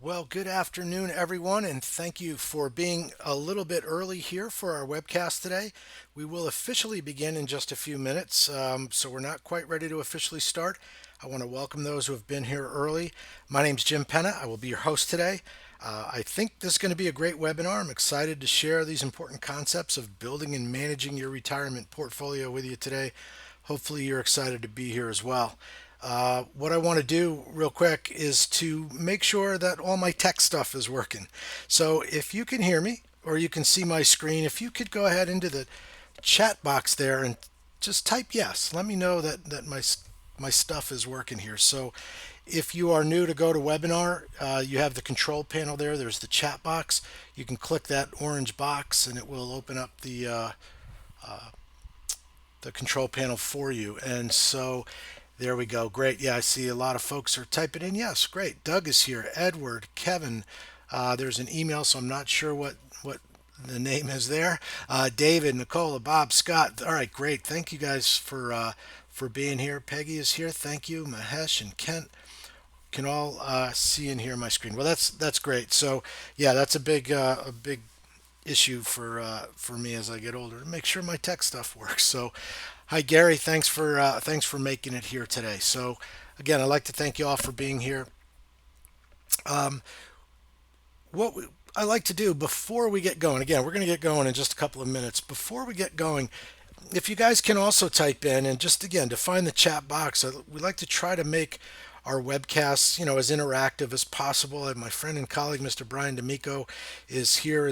Well, good afternoon, everyone, and thank you for being a little bit early here for our webcast today. We will officially begin in just a few minutes, so we're not quite ready to officially start. I want to welcome those who have been here early. My name's Jim Penna. I will be your host today. I think this is going to be a great webinar. I'm excited to share these important concepts of building and managing your retirement portfolio with you today. Hopefully, you're excited to be here as well. What I want to do real quick is to make sure that all my tech stuff is working. So if you can hear me or you can see my screen, if you could go ahead into the chat box there and just type yes. Let me know that my stuff is working here. So if you are new to GoToWebinar, you have the control panel there. There's the chat box. You can click that orange box and it will open up the control panel for you. And so there we go. Great. Yeah, I see a lot of folks are typing in. Yes, great. Doug is here. Edward, Kevin. There's an email, so I'm not sure what the name is there. David, Nicola, Bob, Scott. All right, great. Thank you guys for being here. Peggy is here. Thank you. Mahesh and Kent can all see and hear my screen. Well, that's great. So yeah, that's a big issue for me as I get older to make sure my tech stuff works. So, hi Gary, thanks for making it here today. So, again, I'd like to thank you all for being here. Um, I like to do before we get going, again, we're going to get going in just a couple of minutes. Before we get going, if you guys can also type in and just again define the chat box, we like to try to make our webcasts, as interactive as possible. And my friend and colleague, Mr. Brian D'Amico, is here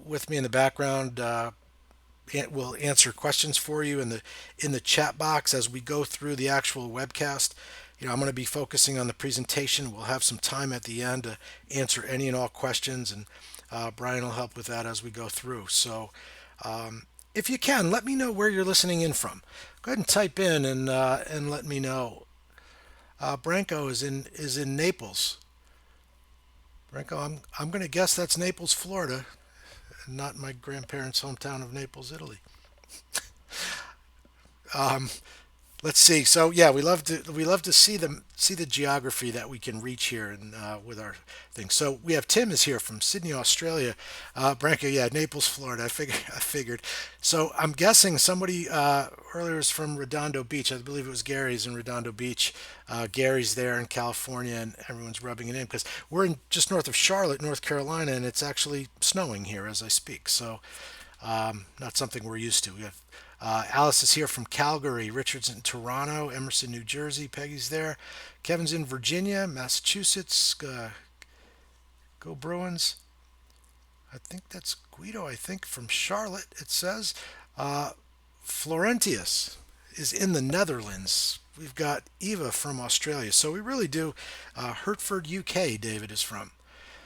with me in the background. Will answer questions for you in the chat box as we go through the actual webcast. I'm going to be focusing on the presentation. We'll have some time at the end to answer any and all questions, and Brian will help with that as we go through. So, if you can, let me know where you're listening in from. Go ahead and type in and let me know. Branko is in Naples. Branko, I'm going to guess that's Naples, Florida, and not my grandparents' hometown of Naples, Italy. Um, Let's see. So yeah, we love to see the geography that we can reach here and with our thing. So we have Tim is here from Sydney, Australia. Branko, yeah, Naples, Florida. I figured. So I'm guessing somebody earlier is from Redondo Beach. I believe it was Gary's in Redondo Beach. Gary's there in California, and everyone's rubbing it in because we're in just north of Charlotte, North Carolina, and it's actually snowing here as I speak. So not something we're used to. We have Alice is here from Calgary. Richard's in Toronto. Emerson, New Jersey. Peggy's there. Kevin's in Virginia, Massachusetts. Go Bruins. I think that's Guido, I think, from Charlotte, it says. Uh, Florentius is in the Netherlands. We've got Eva from Australia. So we really do. Hertford, UK, David is from.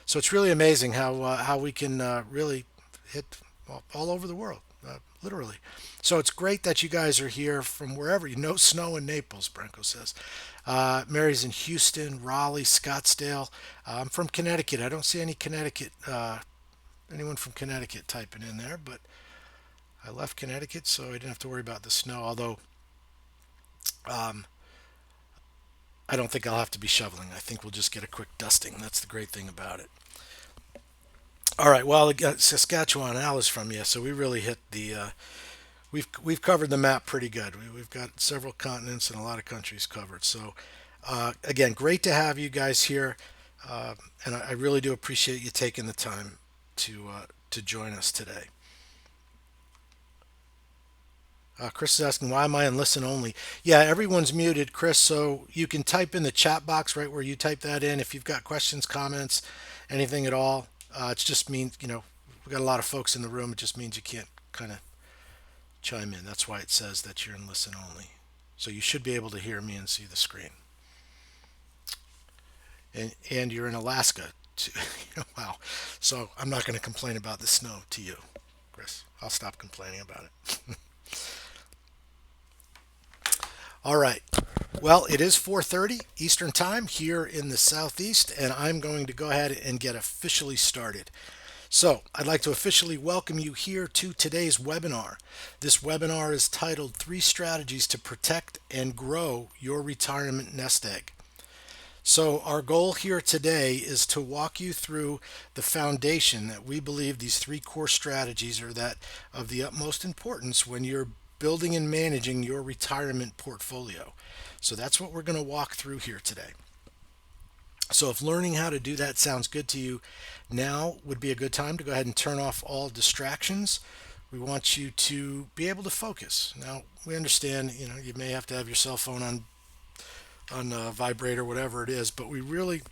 So it's really amazing how we can really hit all over the world, literally. So it's great that you guys are here from wherever. No snow in Naples, Branko says. Mary's in Houston, Raleigh, Scottsdale. I'm from Connecticut. I don't see anyone from Connecticut typing in there, but I left Connecticut, so I didn't have to worry about the snow. Although um, I don't think I'll have to be shoveling. I think we'll just get a quick dusting. That's the great thing about it. All right. Well, Saskatchewan, Al is from, yeah. So we really hit we've covered the map pretty good. We've got several continents and a lot of countries covered. So again, great to have you guys here, and I really do appreciate you taking the time to join us today. Chris is asking, why am I on listen only? Yeah, everyone's muted, Chris, so you can type in the chat box right where you type that in if you've got questions, comments, anything at all. It just means, we've got a lot of folks in the room. It just means you can't kind of chime in. That's why it says that you're in listen only. So you should be able to hear me and see the screen. And you're in Alaska, too. Wow. So I'm not going to complain about the snow to you, Chris. I'll stop complaining about it. All right. Well, it is 4:30 Eastern Time here in the Southeast, and I'm going to go ahead and get officially started. So, I'd like to officially welcome you here to today's webinar. This webinar is titled Three Strategies to Protect and Grow Your Retirement Nest Egg. So, our goal here today is to walk you through the foundation that we believe these three core strategies are that of the utmost importance when you're building and managing your retirement portfolio. So, that's what we're going to walk through here today. So, if learning how to do that sounds good to you, now would be a good time to go ahead and turn off all distractions. We want you to be able to focus. Now, we understand, you may have to have your cell phone on vibrate or whatever it is, but we really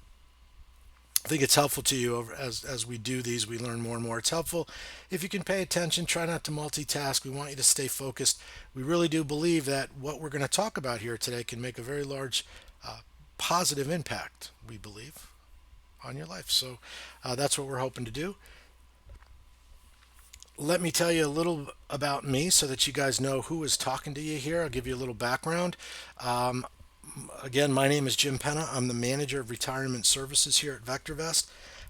think it's helpful to you as we do these. We learn more and more. It's helpful if you can pay attention. Try not to multitask. We want you to stay focused. We really do believe that what we're going to talk about here today can make a very large positive impact. We believe on your life. So that's what we're hoping to do. Let me tell you a little about me so that you guys know who is talking to you here. I'll give you a little background. Um, Again, my name is Jim Penna. I'm the manager of retirement services here at VectorVest.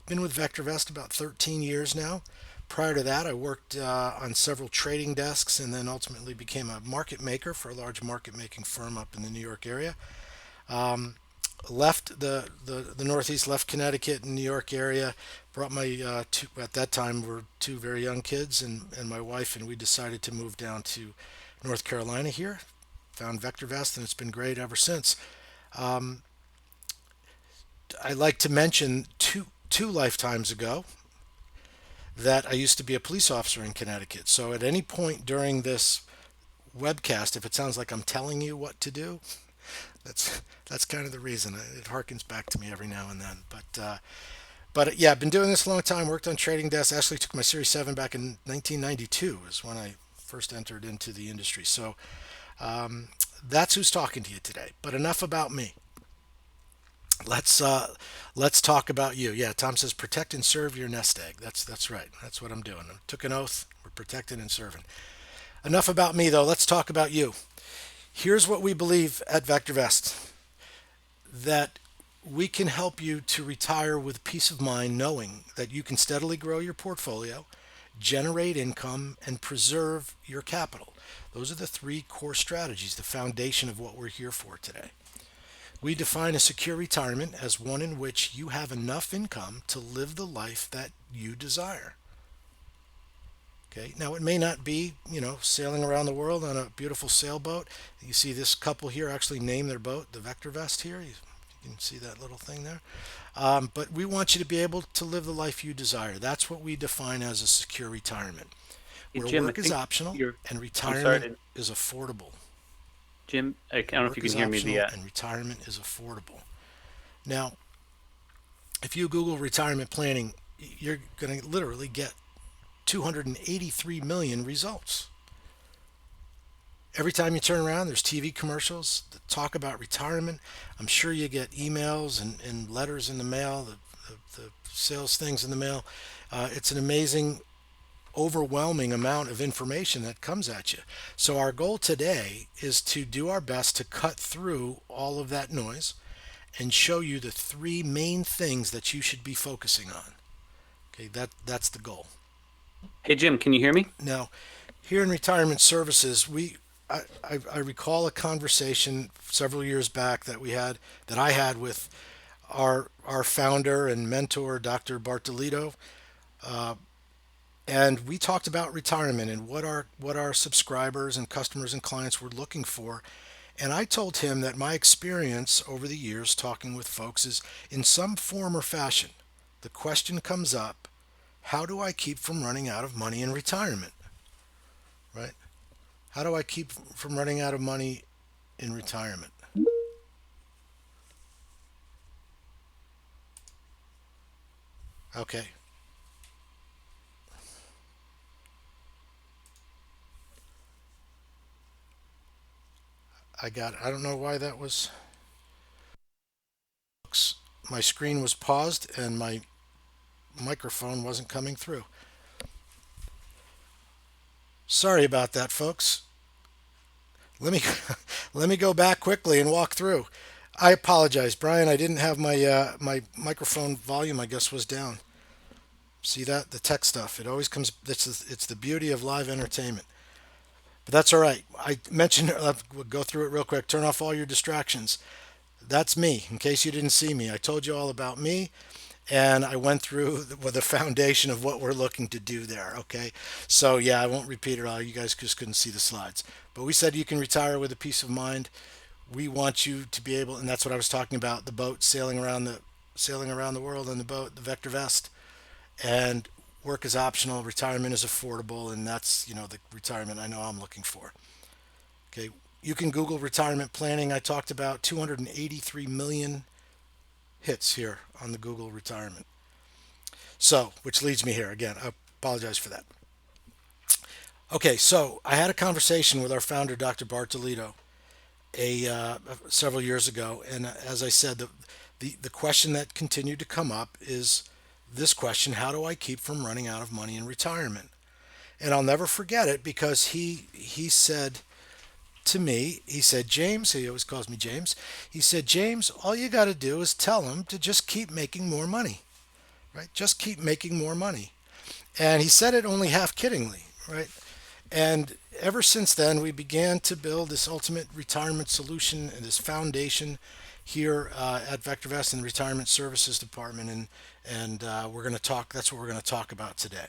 Been with VectorVest about 13 years now. Prior to that, I worked on several trading desks and then ultimately became a market maker for a large market making firm up in the New York area. Left the Northeast, left Connecticut and New York area. Brought my at that time were two very young kids and my wife, and we decided to move down to North Carolina here. Found VectorVest, and it's been great ever since. Um, I like to mention two lifetimes ago that I used to be a police officer in Connecticut. So at any point during this webcast, if it sounds like I'm telling you what to do, that's kind of the reason. It harkens back to me every now and then. But yeah, I've been doing this a long time. Worked on trading desks. Actually, took my Series 7 back in 1992 is when I first entered into the industry. So that's who's talking to you today. But enough about me. Let's let's talk about you. Yeah, Tom says protect and serve your nest egg. That's right. That's what I'm doing. I took an oath. We're protecting and serving. Enough about me though. Let's talk about you. Here's what we believe at VectorVest, that we can help you to retire with peace of mind knowing that you can steadily grow your portfolio, generate income, and preserve your capital. Those are the three core strategies, the foundation of what we're here for today. We define a secure retirement as one in which you have enough income to live the life that you desire. Okay. Now it may not be, sailing around the world on a beautiful sailboat. You see this couple here actually name their boat the VectorVest here. You can see that little thing there. But we want you to be able to live the life you desire. That's what we define as a secure retirement, Hey, where Jim, I work is think optional you're. and I'm sorry retirement to, is affordable. Jim. I don't know if you Work can is hear me. optional and retirement is affordable. Now, if you Google retirement planning, you're going to literally get 283 million results. Every time you turn around, there's TV commercials that talk about retirement. I'm sure you get emails and letters in the mail, the sales things in the mail. It's an amazing, overwhelming amount of information that comes at you. So, our goal today is to do our best to cut through all of that noise and show you the three main things that you should be focusing on. Okay, that's the goal. Hey, Jim, can you hear me? Now, here in retirement services, I recall a conversation several years back that I had with our founder and mentor, Dr. Bartolito, and we talked about retirement and what our subscribers and customers and clients were looking for. And I told him that my experience over the years talking with folks is in some form or fashion, the question comes up, how do I keep from running out of money in retirement? Right? How do I keep from running out of money in retirement? Okay, I got it. I don't know why that was. My screen was paused and my microphone wasn't coming through. Sorry about that, folks. Let me let me go back quickly and walk through. I apologize, Brian. I didn't have my microphone volume. I guess was down. See that the tech stuff? It always comes. It's the beauty of live entertainment. But that's all right. I mentioned. We'll go through it real quick. Turn off all your distractions. That's me. In case you didn't see me, I told you all about me, and I went through with the foundation of what we're looking to do there. Okay, so yeah, I won't repeat it all. You guys just couldn't see the slides, but we said you can retire with a peace of mind. We want you to be able, and that's what I was talking about, the boat sailing around the world on the boat, the VectorVest, and work is optional, retirement is affordable, and that's the retirement I know I'm looking for. Okay, you can Google retirement planning. I talked about 283 million hits here on the Google retirement. So, which leads me here again. I apologize for that. Okay, so I had a conversation with our founder, Dr. Bartolito, several years ago, and as I said, the question that continued to come up is this question: How do I keep from running out of money in retirement? And I'll never forget it because he said to me, he said, James, he always calls me James. He said, James, all you got to do is tell him to just keep making more money, right? Just keep making more money. And he said it only half kiddingly, right? And ever since then, we began to build this ultimate retirement solution and this foundation here at VectorVest in the Retirement Services Department. And we're going to talk, that's what we're going to talk about today.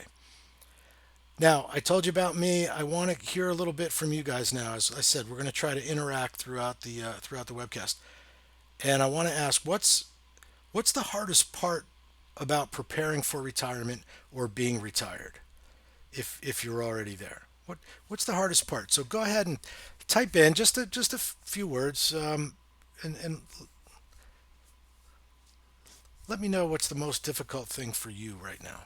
Now, I told you about me. I want to hear a little bit from you guys now. As I said, we're going to try to interact throughout the webcast. And I want to ask, what's the hardest part about preparing for retirement or being retired? If you're already there, what's the hardest part? So go ahead and type in just a few words, and let me know what's the most difficult thing for you right now.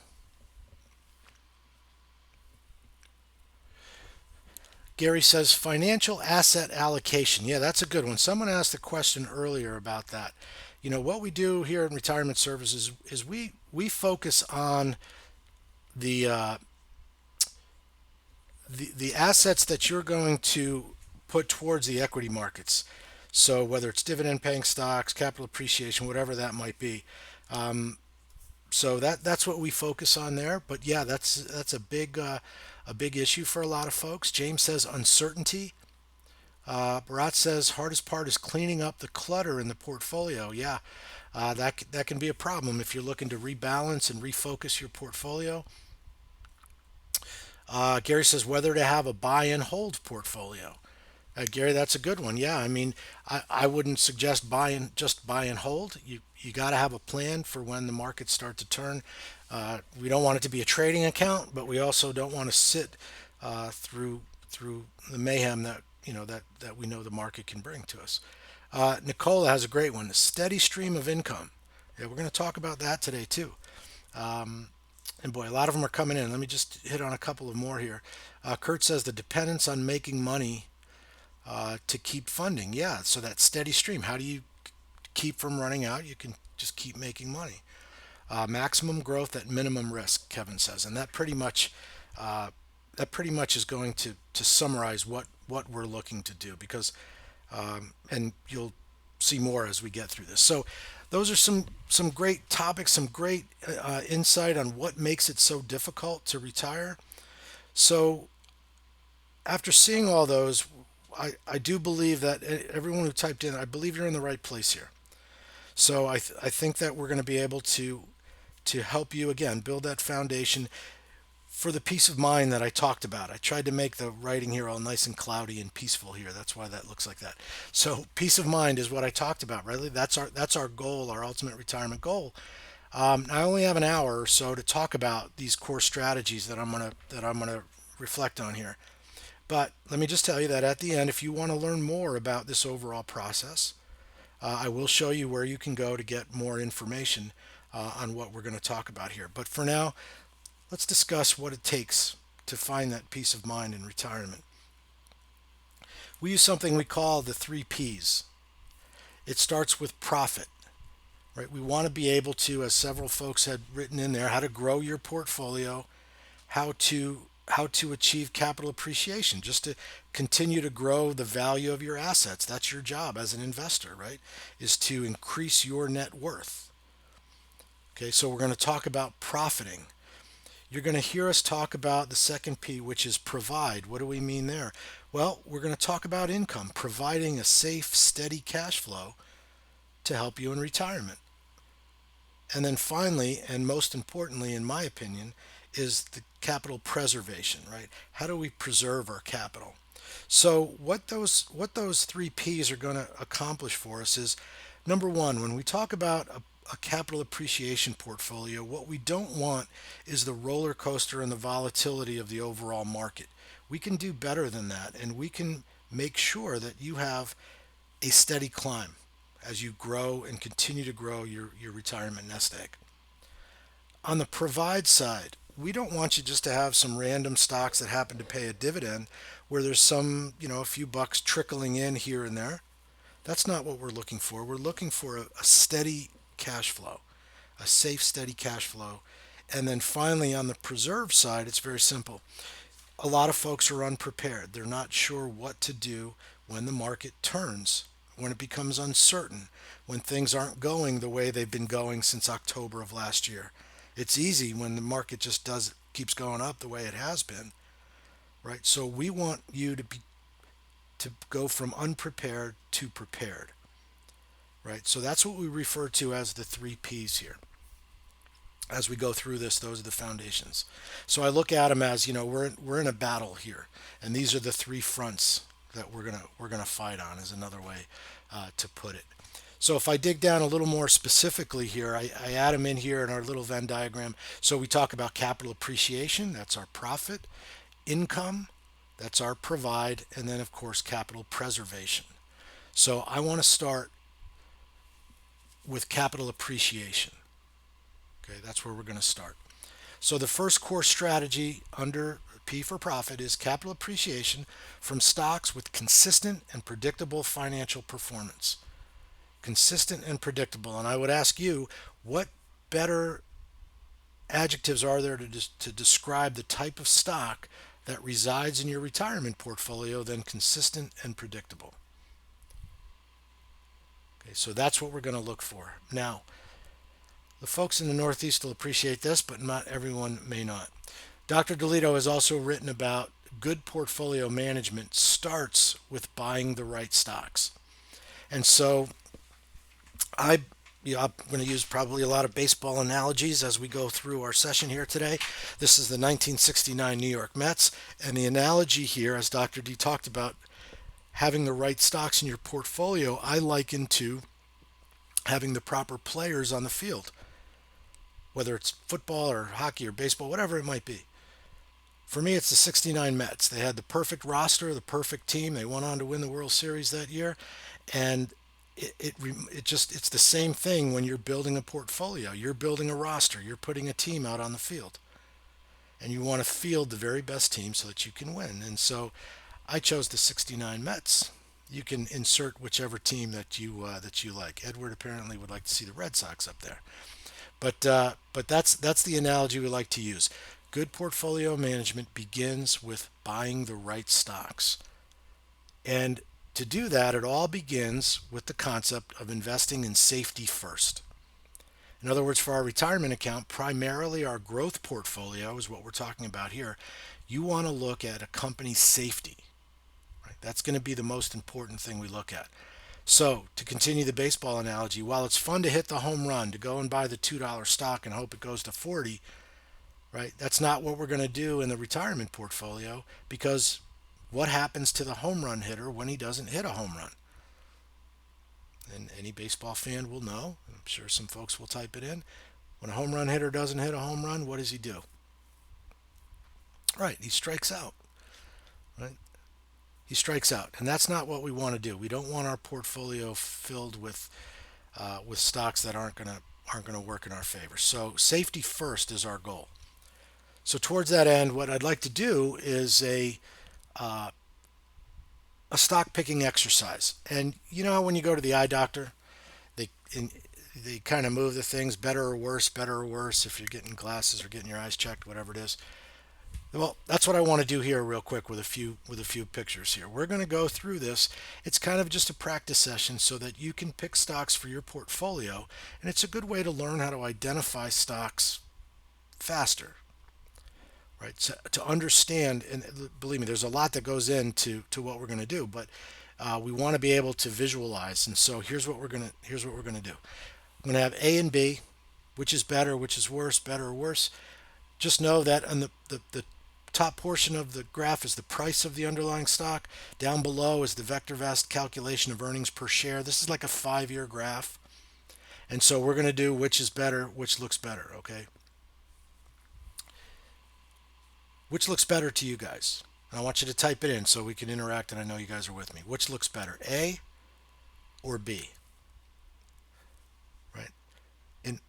Gary says financial asset allocation. Yeah, that's a good one. Someone asked a question earlier about that. What we do here in retirement services is we focus on the the assets that you're going to put towards the equity markets. So whether it's dividend paying stocks, capital appreciation, whatever that might be. So that's what we focus on there. But yeah, that's a big issue for a lot of folks. James says uncertainty. Barat says hardest part is cleaning up the clutter in the portfolio. Yeah, that can be a problem if you're looking to rebalance and refocus your portfolio. Gary says whether to have a buy and hold portfolio. Gary, that's a good one. Yeah, I mean, I wouldn't suggest buy and hold. You got to have a plan for when the markets start to turn. We don't want it to be a trading account, but we also don't want to sit through the mayhem that that we know the market can bring to us. Nicola has a great one: a steady stream of income. Yeah, we're going to talk about that today too. And boy, a lot of them are coming in. Let me just hit on a couple of more here. Kurt says the dependence on making money to keep funding. Yeah, so that steady stream. How do you keep from running out? You can just keep making money. Maximum growth at minimum risk, Kevin says, and uh, that pretty much is going to summarize what we're looking to do because and you'll see more as we get through this. So those are some great topics, some great insight on what makes it so difficult to retire. So after seeing all those, I do believe that everyone who typed in, I believe you're in the right place here. So I think that we're going to be able to help you again build that foundation for the peace of mind that I talked about. I tried to make the writing here all nice and cloudy and peaceful here. That's why that looks like that. So peace of mind is what I talked about, really. That's our goal, our ultimate retirement goal. I only have an hour or so to talk about these core strategies that I'm gonna reflect on here. But let me just tell you that at the end, if you want to learn more about this overall process, I will show you where you can go to get more information on what we're going to talk about here. But for now, let's discuss what it takes to find that peace of mind in retirement. We use something we call the three P's. It starts with profit, right? We want to be able to, as several folks had written in there, how to grow your portfolio, how to achieve capital appreciation, just to continue to grow the value of your assets. That's your job as an investor, right? Is to increase your net worth. Okay, so we're going to talk about profiting. You're going to hear us talk about the second P, which is provide. What do we mean there? Well, we're going to talk about income, providing a safe, steady cash flow to help you in retirement. And then finally, and most importantly, in my opinion, is the capital preservation, right? How do we preserve our capital? So what those three P's are going to accomplish for us is number one, when we talk about a capital appreciation portfolio, what we don't want is the roller coaster and the volatility of the overall market. We can do better than that, and we can make sure that you have a steady climb as you grow and continue to grow your retirement nest egg. On the provide side, we don't want you just to have some random stocks that happen to pay a dividend where there's some, a few bucks trickling in here and there. That's not what we're looking for. We're looking for a steady cash flow, a safe, steady cash flow. And then finally, on the preserve side, it's very simple. A lot of folks are unprepared. They're not sure what to do when the market turns, when it becomes uncertain, when things aren't going the way they've been going since October of last year. It's easy when the market just does keeps going up the way it has been, right? So we want you to go from unprepared to prepared, right? So that's what we refer to as the three P's here. As we go through this, those are the foundations. So I look at them as, we're in a battle here, and these are the three fronts that we're gonna fight on, is another way to put it. So if I dig down a little more specifically here, I add them in here in our little Venn diagram. So we talk about capital appreciation, that's our profit, income, that's our provide, and then of course capital preservation. So I want to start with capital appreciation. Okay, that's where we're going to start. So the first core strategy under P for profit is capital appreciation from stocks with consistent and predictable financial performance. Consistent and predictable. And I would ask you, what better adjectives are there to describe the type of stock that resides in your retirement portfolio than consistent and predictable? Okay, so that's what we're going to look for. Now, the folks in the Northeast will appreciate this, but not everyone may not. Dr. Delito has also written about good portfolio management starts with buying the right stocks. And so I'm going to use probably a lot of baseball analogies as we go through our session here today. This is the 1969 New York Mets, and the analogy here, as Dr. D talked about, having the right stocks in your portfolio, I liken to having the proper players on the field, whether it's football or hockey or baseball, whatever it might be. For me, it's the 69 Mets. They had the perfect roster, the perfect team. They went on to win the World Series that year, and it's the same thing when you're building a portfolio. You're building a roster. You're putting a team out on the field, and you want to field the very best team so that you can win. And so, I chose the 69 Mets. You can insert whichever team that you like. Edward apparently would like to see the Red Sox up there, but that's the analogy we like to use. Good portfolio management begins with buying the right stocks, and to do that, it all begins with the concept of investing in safety first. In other words, for our retirement account, primarily our growth portfolio is what we're talking about here. You want to look at a company's safety. Right? That's going to be the most important thing we look at. So, to continue the baseball analogy, while it's fun to hit the home run, to go and buy the $2 stock and hope it goes to 40, right? That's not what we're going to do in the retirement portfolio, because what happens to the home run hitter when he doesn't hit a home run? And any baseball fan will know. I'm sure some folks will type it in. When a home run hitter doesn't hit a home run, what does he do? Right, he strikes out. Right? He strikes out, and that's not what we want to do. We don't want our portfolio filled with stocks that aren't gonna work in our favor. So safety first is our goal. So towards that end, what I'd like to do is uh, a stock picking exercise. And you know how when you go to the eye doctor, they in, they kind of move the things better or worse if you're getting glasses or getting your eyes checked, whatever it is. Well, that's what I want to do here real quick with a few pictures here. We're going to go through this. It's kind of just a practice session so that you can pick stocks for your portfolio, and it's a good way to learn how to identify stocks faster, right? So, to understand, and believe me, there's a lot that goes into what we're going to do, but We want to be able to visualize, and so here's what we're gonna do. I'm gonna have A and B, which is better, which is worse, better or worse. Just know that on the top portion of the graph is the price of the underlying stock. Down below is the VectorVest calculation of earnings per share. This is like a 5-year graph. And so we're going to do which is better, which looks better, okay? Which looks better to you guys? And I want you to type it in so we can interact and I know you guys are with me. Which looks better, A or B? Right? And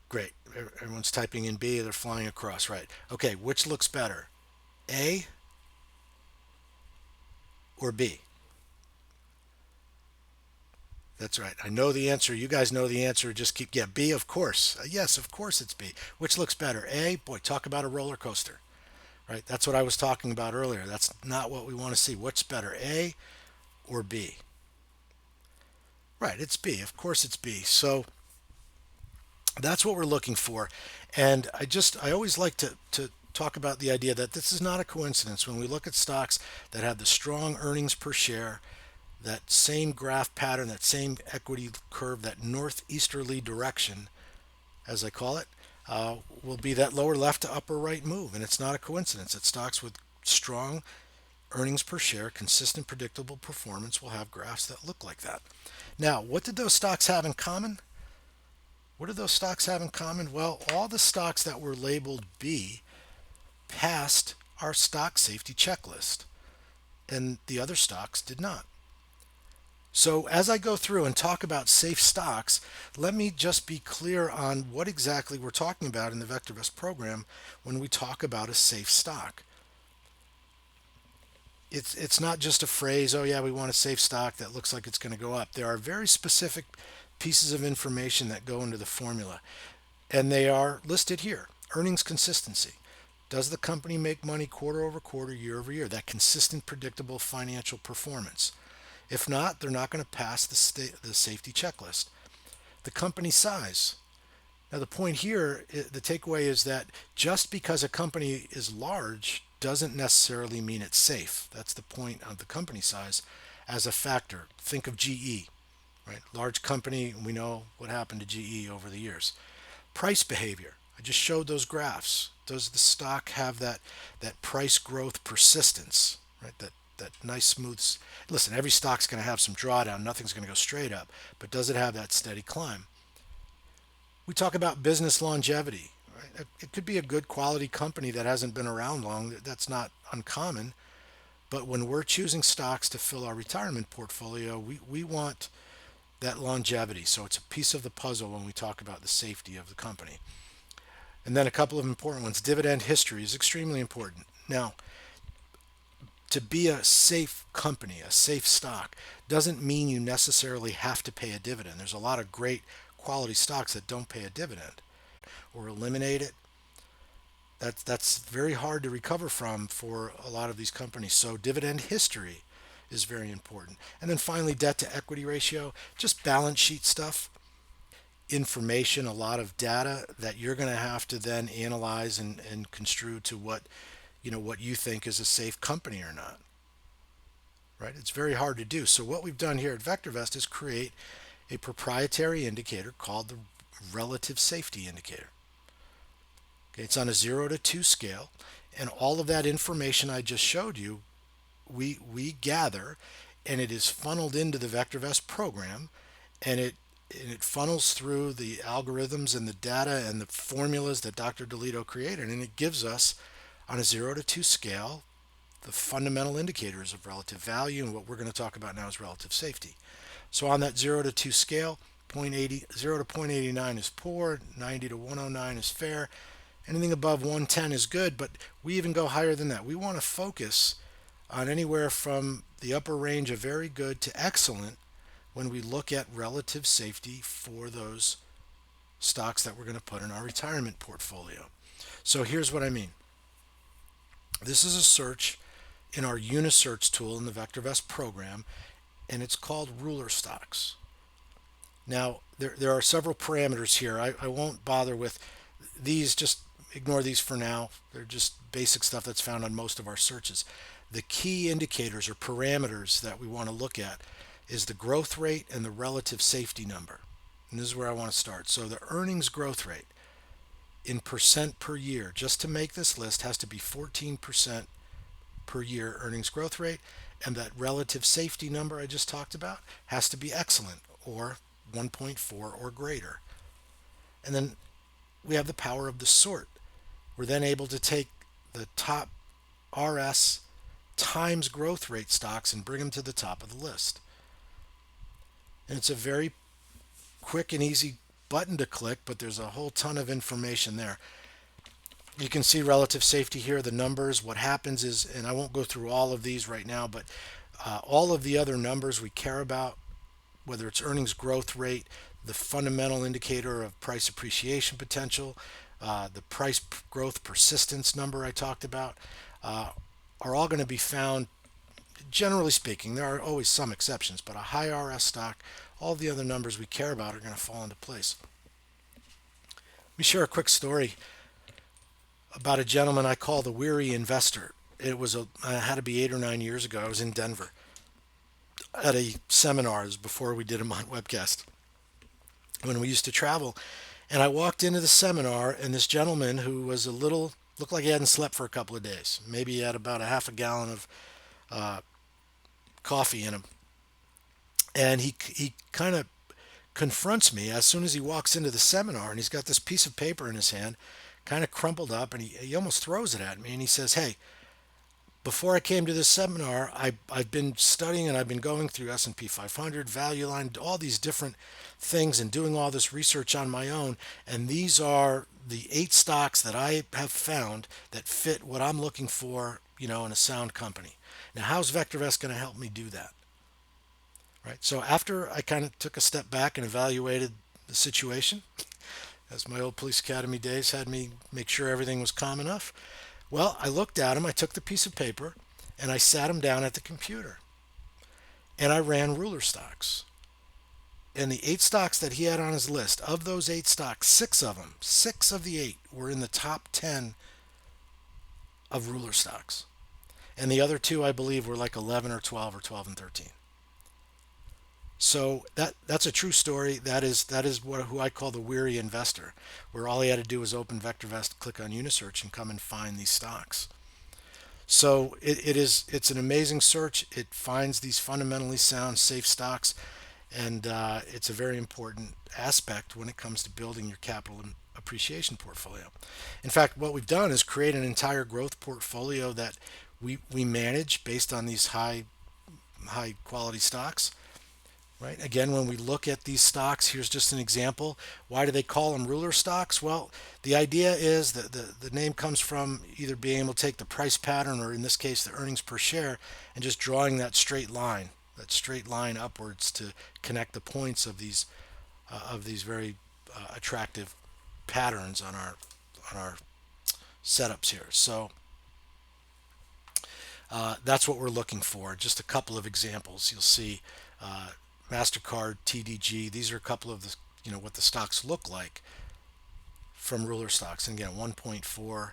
great. Everyone's typing in B, they're flying across, right? Okay, which looks better, A or B? That's right. I know the answer. You guys know the answer. Just keep, yeah, B, of course. Yes, of course it's B. Which looks better? A, boy, talk about a roller coaster, right? That's what I was talking about earlier. That's not what we want to see. What's better, A or B? Right, it's B. Of course it's B. So that's what we're looking for. And I always like to talk about the idea that this is not a coincidence. When we look at stocks that have the strong earnings per share, that same graph pattern, that same equity curve, that northeasterly direction, as I call it, will be that lower left to upper right move. And it's not a coincidence that stocks with strong earnings per share, consistent, predictable performance will have graphs that look like that. Now, what did those stocks have in common? What did those stocks have in common? Well, all the stocks that were labeled B passed our stock safety checklist, and the other stocks did not. So as I go through and talk about safe stocks, let me just be clear on what exactly we're talking about in the VectorVest program when we talk about a safe stock. It's not just a phrase, oh yeah, we want a safe stock that looks like it's going to go up. There are very specific pieces of information that go into the formula, and they are listed here. Earnings consistency. Does the company make money quarter over quarter, year over year? That consistent, predictable financial performance. If not, they're not going to pass the safety checklist. The company size. Now, the point here, the takeaway is that just because a company is large doesn't necessarily mean it's safe. That's the point of the company size as a factor. Think of GE, right? Large company, we know what happened to GE over the years. Price behavior. I just showed those graphs. Does the stock have that price growth persistence, right? That nice smooth. Listen, every stock's going to have some drawdown. Nothing's going to go straight up, but does it have that steady climb? We talk about business longevity. Right? It could be a good quality company that hasn't been around long. That's not uncommon. But when we're choosing stocks to fill our retirement portfolio, we want that longevity. So it's a piece of the puzzle when we talk about the safety of the company. And then a couple of important ones. Dividend history is extremely important. Now, to be a safe company, a safe stock, doesn't mean you necessarily have to pay a dividend. There's a lot of great quality stocks that don't pay a dividend or eliminate it. That's very hard to recover from for a lot of these companies. So dividend history is very important. And then finally, debt to equity ratio, just balance sheet stuff, information, a lot of data that you're going to have to then analyze and construe to what you think is a safe company or not. Right? It's very hard to do. So what we've done here at VectorVest is create a proprietary indicator called the relative safety indicator. Okay, it's on a 0 to 2 scale, and all of that information I just showed you, we gather, and it is funneled into the VectorVest program, and it funnels through the algorithms and the data and the formulas that Dr. Delito created, and it gives us on a 0 to 2 scale the fundamental indicators of relative value, and what we're going to talk about now is relative safety. So on that 0 to 2 scale, 0 to 0.89 is poor, 90 to 109 is fair, anything above 110 is good, but we even go higher than that. We want to focus on anywhere from the upper range of very good to excellent when we look at relative safety for those stocks that we're going to put in our retirement portfolio. So here's what I mean. This is a search in our Unisearch tool in the VectorVest program, and it's called ruler stocks. Now, there are several parameters here. I won't bother with these, just ignore these for now. They're just basic stuff that's found on most of our searches. The key indicators or parameters that we want to look at is the growth rate and the relative safety number. And this is where I want to start. So the earnings growth rate in percent per year, just to make this list, has to be 14% per year earnings growth rate. And that relative safety number I just talked about has to be excellent, or 1.4 or greater. And then we have the power of the sort. We're then able to take the top RS times growth rate stocks and bring them to the top of the list. And it's a very quick and easy button to click, but there's a whole ton of information there. You can see relative safety here, the numbers. What happens is, and I won't go through all of these right now, but all of the other numbers we care about, whether it's earnings growth rate, the fundamental indicator of price appreciation potential, the price growth persistence number I talked about, are all going to be found, generally speaking. There are always some exceptions, but a high RS stock, all the other numbers we care about are going to fall into place. Let me share a quick story about a gentleman I call the weary investor. I had to be 8 or 9 years ago. I was in Denver at a seminar. It was before we did them on webcast, when we used to travel. And I walked into the seminar, and this gentleman who was looked like he hadn't slept for a couple of days. Maybe he had about a half a gallon of coffee in him. And he kind of confronts me as soon as he walks into the seminar, and he's got this piece of paper in his hand, kind of crumpled up, and he almost throws it at me, and he says, "Hey, before I came to this seminar, I've been studying and I've been going through S&P 500, Value Line, all these different things, and doing all this research on my own, and these are the 8 stocks that I have found that fit what I'm looking for, in a sound company. Now, how's VectorVest going to help me do that?" Right? So after I kind of took a step back and evaluated the situation, as my old police academy days had me make sure everything was calm enough, well, I looked at him, I took the piece of paper, and I sat him down at the computer. And I ran ruler stocks. And the 8 stocks that he had on his list, of those 8 stocks, 6 of them, 6 of the 8 were in the top 10 of ruler stocks. And the other 2, I believe, were like 11 or 12 or 12 and 13. So that's a true story. That is who I call the weary investor, where all he had to do was open VectorVest, click on Unisearch, and come and find these stocks. So it's an amazing search. It finds these fundamentally sound, safe stocks, and it's a very important aspect when it comes to building your capital and appreciation portfolio. In fact, what we've done is create an entire growth portfolio that we manage based on these high quality stocks. Right? Again, when we look at these stocks, here's just an example. Why do they call them ruler stocks? Well, the idea is that the name comes from either being able to take the price pattern, or in this case, the earnings per share, and just drawing that straight line upwards to connect the points of these very attractive patterns on our setups here. So that's what we're looking for. Just a couple of examples. You'll see MasterCard, TDG. These are a couple of the, what the stocks look like from ruler stocks. And again, 1.4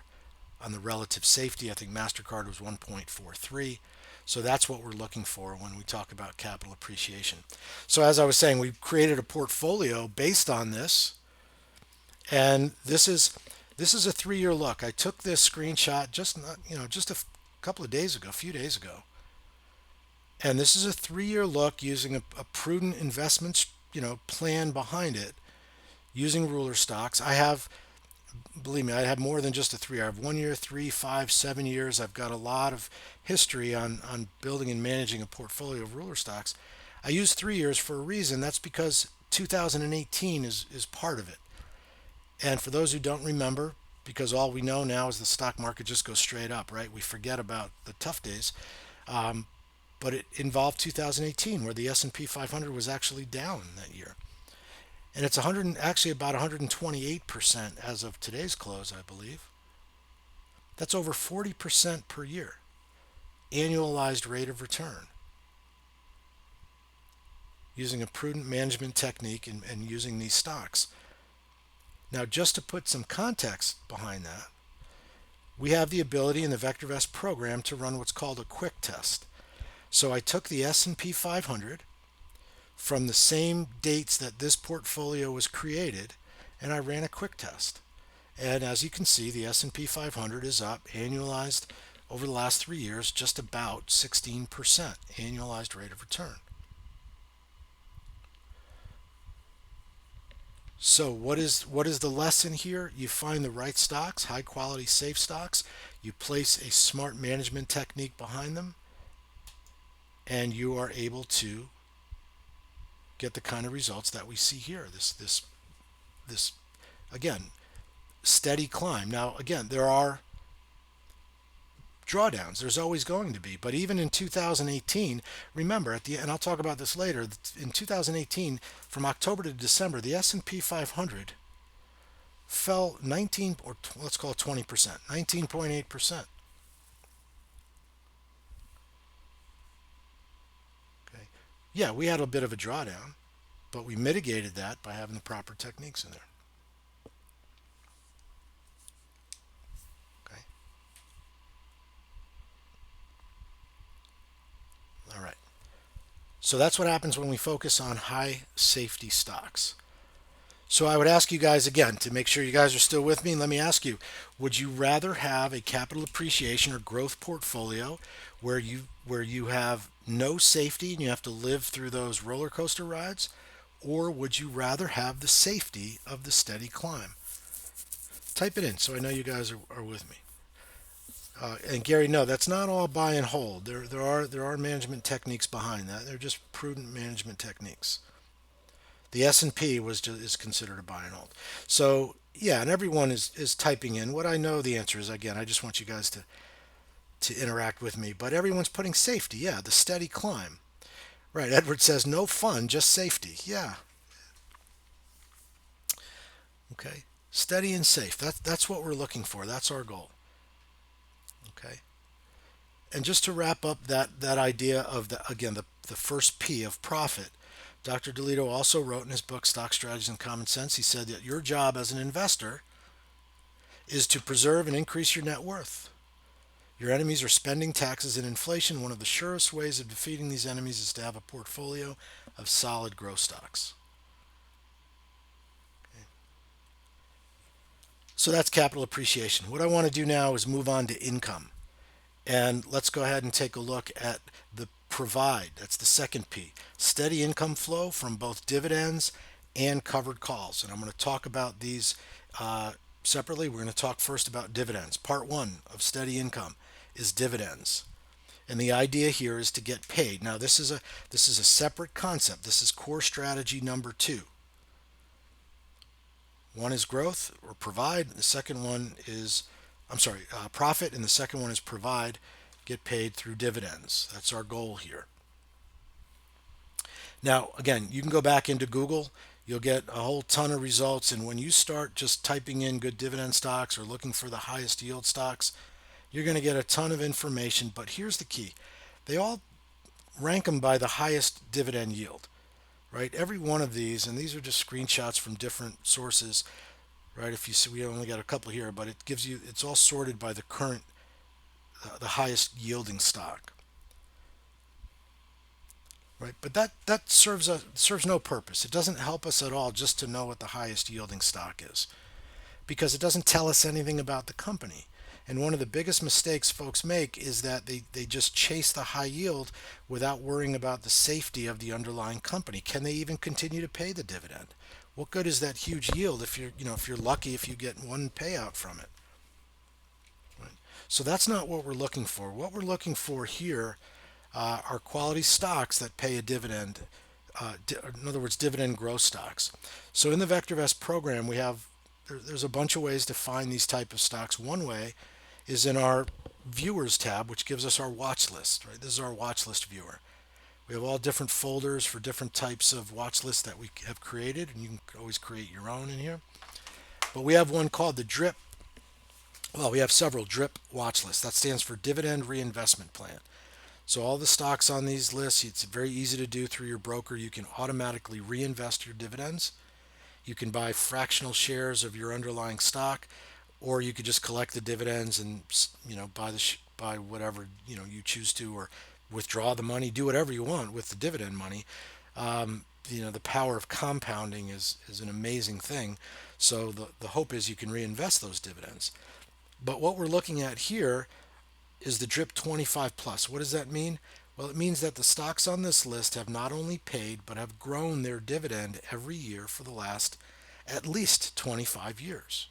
on the relative safety. I think MasterCard was 1.43. So that's what we're looking for when we talk about capital appreciation. So as I was saying, we created a portfolio based on this, and this is a 3-year look. I took this screenshot just a few days ago. And this is a 3-year look using a prudent investment, plan behind it, using ruler stocks. Believe me, I have more than just a 3. I have 1 year, 3, 5, 7 years. I've got a lot of history on building and managing a portfolio of ruler stocks. I use 3 years for a reason. That's because 2018 is part of it. And for those who don't remember, because all we know now is the stock market just goes straight up, right? We forget about the tough days. But it involved 2018, where the S&P 500 was actually down that year. And it's actually about 128% as of today's close, I believe. That's over 40% per year, annualized rate of return, using a prudent management technique and using these stocks. Now, just to put some context behind that, we have the ability in the VectorVest program to run what's called a quick test. So I took the S&P 500 from the same dates that this portfolio was created, and I ran a quick test. And as you can see, the S&P 500 is up annualized over the last 3 years just about 16% annualized rate of return. So what is the lesson here? You find the right stocks, high quality safe stocks, you place a smart management technique behind them, and you are able to get the kind of results that we see here. This again, steady climb. Now again, there are drawdowns. There's always going to be. But even in 2018, remember at the and I'll talk about this later. In 2018, from October to December, the S&P 500 fell 19 or let's call it 20%, 19.8%. Okay. Yeah, we had a bit of a drawdown, but we mitigated that by having the proper techniques in there. Okay. All right. So that's what happens when we focus on high safety stocks. So I would ask you guys again to make sure you guys are still with me. And let me ask you, would you rather have a capital appreciation or growth portfolio where you have no safety and you have to live through those roller coaster rides? Or would you rather have the safety of the steady climb? Type it in so I know you guys are with me. And Gary, no, that's not all buy and hold. There are management techniques behind that. They're just prudent management techniques. The S&P is considered a buy and hold. So yeah, and everyone is typing in. What I know the answer is, again, I just want you guys to interact with me. But everyone's putting safety. Yeah, the steady climb. Right. Edward says no fun, just safety. Yeah. Okay. Steady and safe. That's what we're looking for. That's our goal. Okay. And just to wrap up that idea of the first P of profit, Dr. DeLito also wrote in his book Stock Strategies and Common Sense, he said that your job as an investor is to preserve and increase your net worth. Your enemies are spending, taxes, and inflation. One of the surest ways of defeating these enemies is to have a portfolio of solid growth stocks. Okay. So that's capital appreciation. What I want to do now is move on to income. And let's go ahead and take a look at the provide. That's the second P. Steady income flow from both dividends and covered calls. And I'm going to talk about these separately. We're going to talk first about dividends. Part one of steady income is dividends. And the idea here is to get paid. Now this is a separate concept. This is core strategy number 2. One is growth or provide. The second one is profit, and the second one is provide, get paid through dividends. That's our goal here. Now, again, you can go back into Google. You'll get a whole ton of results. And when you start just typing in good dividend stocks or looking for the highest yield stocks, you're going to get a ton of information. But here's the key. They all rank them by the highest dividend yield, right? Every one of these, and these are just screenshots from different sources, right? If you see, we only got a couple here, but it gives you, it's all sorted by the current, the highest yielding stock, right? But that serves no purpose. It doesn't help us at all just to know what the highest yielding stock is, because it doesn't tell us anything about the company. And one of the biggest mistakes folks make is that they just chase the high yield without worrying about the safety of the underlying company. Can they even continue to pay the dividend? What good is that huge yield if you're lucky if you get one payout from it? Right? So that's not what we're looking for. What we're looking for here are quality stocks that pay a dividend. In other words, dividend growth stocks. So in the VectorVest program, there's a bunch of ways to find these type of stocks. One way is in our viewers tab, which gives us our watch list. Right? This is our watch list viewer. We have all different folders for different types of watch lists that we have created, and you can always create your own in here. But we have one called the DRIP. Well, we have several DRIP watch lists. That stands for Dividend Reinvestment Plan. So all the stocks on these lists, it's very easy to do through your broker. You can automatically reinvest your dividends. You can buy fractional shares of your underlying stock, or you could just collect the dividends and buy buy whatever you choose to, or withdraw the money, do whatever you want with the dividend money. The power of compounding is an amazing thing. So the hope is you can reinvest those dividends. But what we're looking at here is the DRIP 25 plus. What does that mean? Well, it means that the stocks on this list have not only paid but have grown their dividend every year for the last at least 25 years.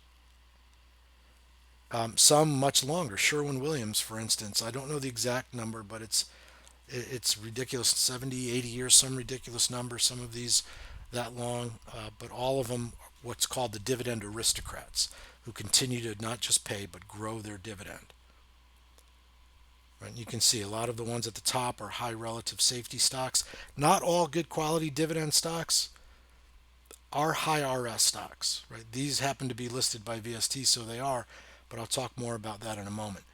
Some much longer. Sherwin-Williams, for instance, I don't know the exact number, but it's ridiculous, 70, 80 years, some ridiculous number, some of these that long, but all of them what's called the dividend aristocrats, who continue to not just pay but grow their dividend. Right? You can see a lot of the ones at the top are high relative safety stocks. Not all good quality dividend stocks are high RS stocks. Right? These happen to be listed by VST, so they are, but I'll talk more about that in a moment.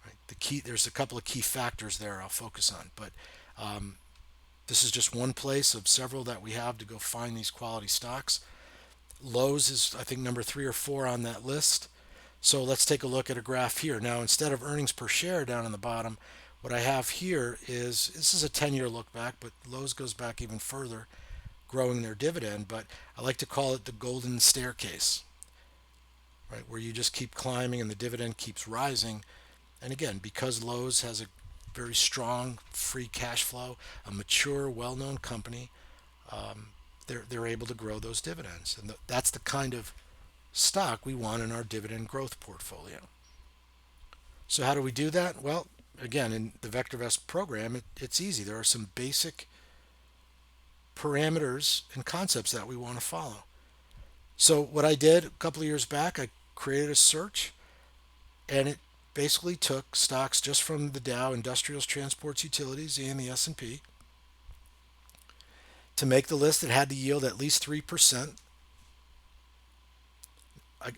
Right? There's a couple of key factors there I'll focus on, but this is just one place of several that we have to go find these quality stocks. Lowe's is, I think, number 3 or 4 on that list. So let's take a look at a graph here. Now, instead of earnings per share down in the bottom, what I have here is, this is a 10-year look back, but Lowe's goes back even further, growing their dividend. But I like to call it the golden staircase, right, where you just keep climbing and the dividend keeps rising. And again, because Lowe's has a very strong free cash flow, a mature, well-known company, they're able to grow those dividends, and that's the kind of stock we want in our dividend growth portfolio. So how do we do that? Well, again, in the VectorVest program, it's easy. There are some basic parameters and concepts that we want to follow. So what I did a couple of years back, I created a search, and it basically took stocks just from the Dow, Industrials, Transports, Utilities, and the S&P. To make the list, it had to yield at least 3%.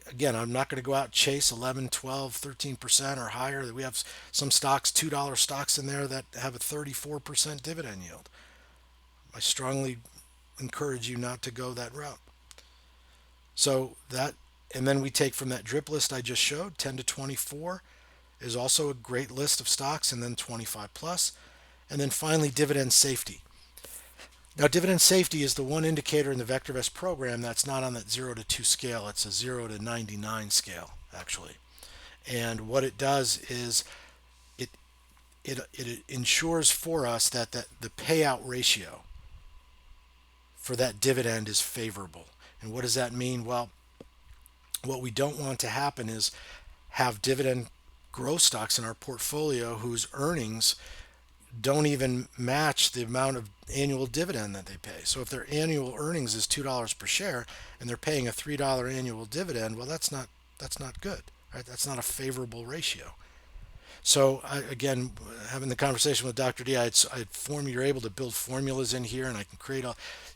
Again, I'm not going to go out and chase 11, 12, 13% or higher. We have some stocks, $2 stocks in there that have a 34% dividend yield. I strongly encourage you not to go that route. So that, and then we take from that drip list I just showed, 10 to 24 is also a great list of stocks, and then 25 plus. And then finally, dividend safety. Now, dividend safety is the one indicator in the VectorVest program that's not on that 0 to 2 scale. It's a 0 to 99 scale, actually. And what it does is it ensures for us that the payout ratio for that dividend is favorable. And what does that mean? Well, what we don't want to happen is have dividend growth stocks in our portfolio whose earnings don't even match the amount of annual dividend that they pay. So if their annual earnings is $2 per share and they're paying a $3 annual dividend, well, that's not good, right? That's not a favorable ratio. So again, having the conversation with Dr. D, you're able to build formulas in here, and I can create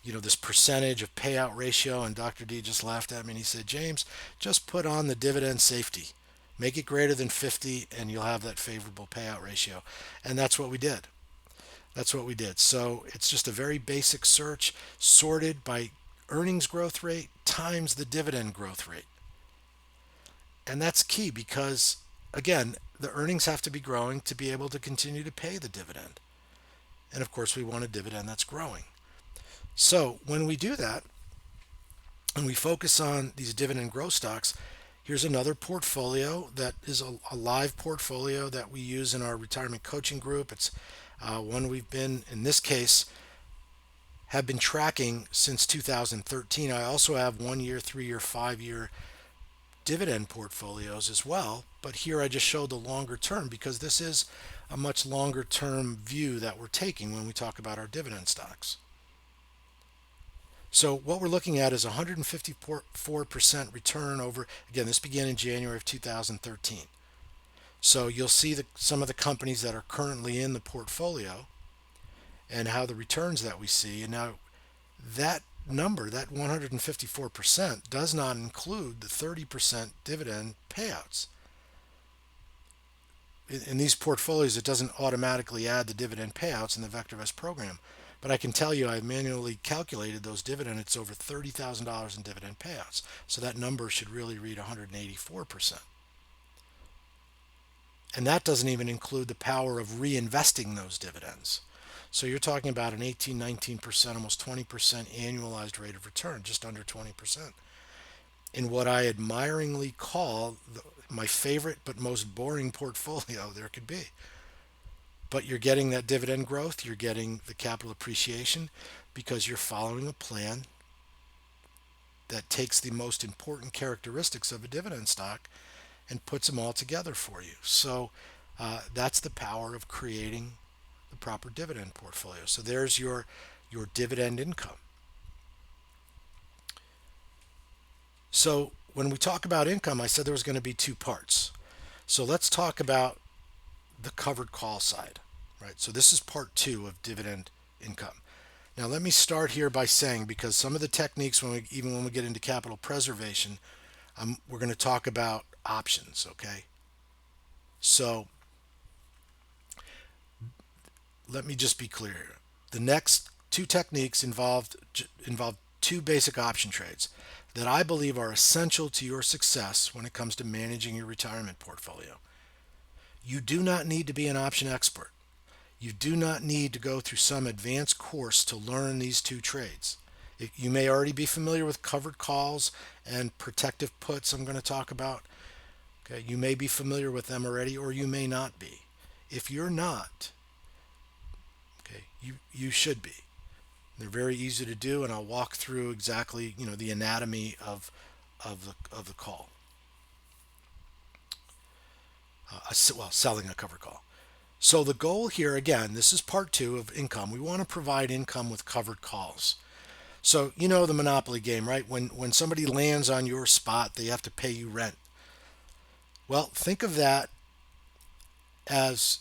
this percentage of payout ratio. And Dr. D just laughed at me and he said, James, just put on the dividend safety. Make it greater than 50 and you'll have that favorable payout ratio. And that's what we did. So it's just a very basic search sorted by earnings growth rate times the dividend growth rate. And that's key because, again, the earnings have to be growing to be able to continue to pay the dividend. And of course, we want a dividend that's growing. So when we do that, and we focus on these dividend growth stocks, here's another portfolio that is a live portfolio that we use in our retirement coaching group. It's one we've been, in this case, have been tracking since 2013. I also have 1 year, 3 year, 5 year dividend portfolios as well. But here I just showed the longer term because this is a much longer term view that we're taking when we talk about our dividend stocks. So what we're looking at is 154% return over, again, this began in January of 2013. So you'll see some of the companies that are currently in the portfolio and how the returns that we see. And now that number, that 154%, does not include the 30% dividend payouts. In these portfolios, it doesn't automatically add the dividend payouts in the VectorVest program. But I can tell you I manually calculated those dividends. It's over $30,000 in dividend payouts. So that number should really read 184%. And that doesn't even include the power of reinvesting those dividends. So you're talking about an 18, 19%, almost 20% annualized rate of return, just under 20%, in what I admiringly call my favorite but most boring portfolio there could be. But you're getting that dividend growth, you're getting the capital appreciation because you're following a plan that takes the most important characteristics of a dividend stock and puts them all together for you. So that's the power of creating the proper dividend portfolio. So there's your dividend income. So when we talk about income, I said there was going to be two parts. So let's talk about the covered call side, right? So this is part two of dividend income. Now let me start here by saying, because some of the techniques, even when we get into capital preservation, we're going to talk about options, okay? So let me just be clear here. The next two techniques involve two basic option trades that I believe are essential to your success when it comes to managing your retirement portfolio. You do not need to be an option expert. You do not need to go through some advanced course to learn these two trades. You may already be familiar with covered calls and protective puts I'm going to talk about. Okay, you may be familiar with them already, or you may not be. If you're not, okay, you should be. They're very easy to do, and I'll walk through exactly the anatomy of the call. Selling a covered call. So the goal here, again, this is part two of income. We want to provide income with covered calls. So you know the Monopoly game, right? When somebody lands on your spot, they have to pay you rent. Well, think of that as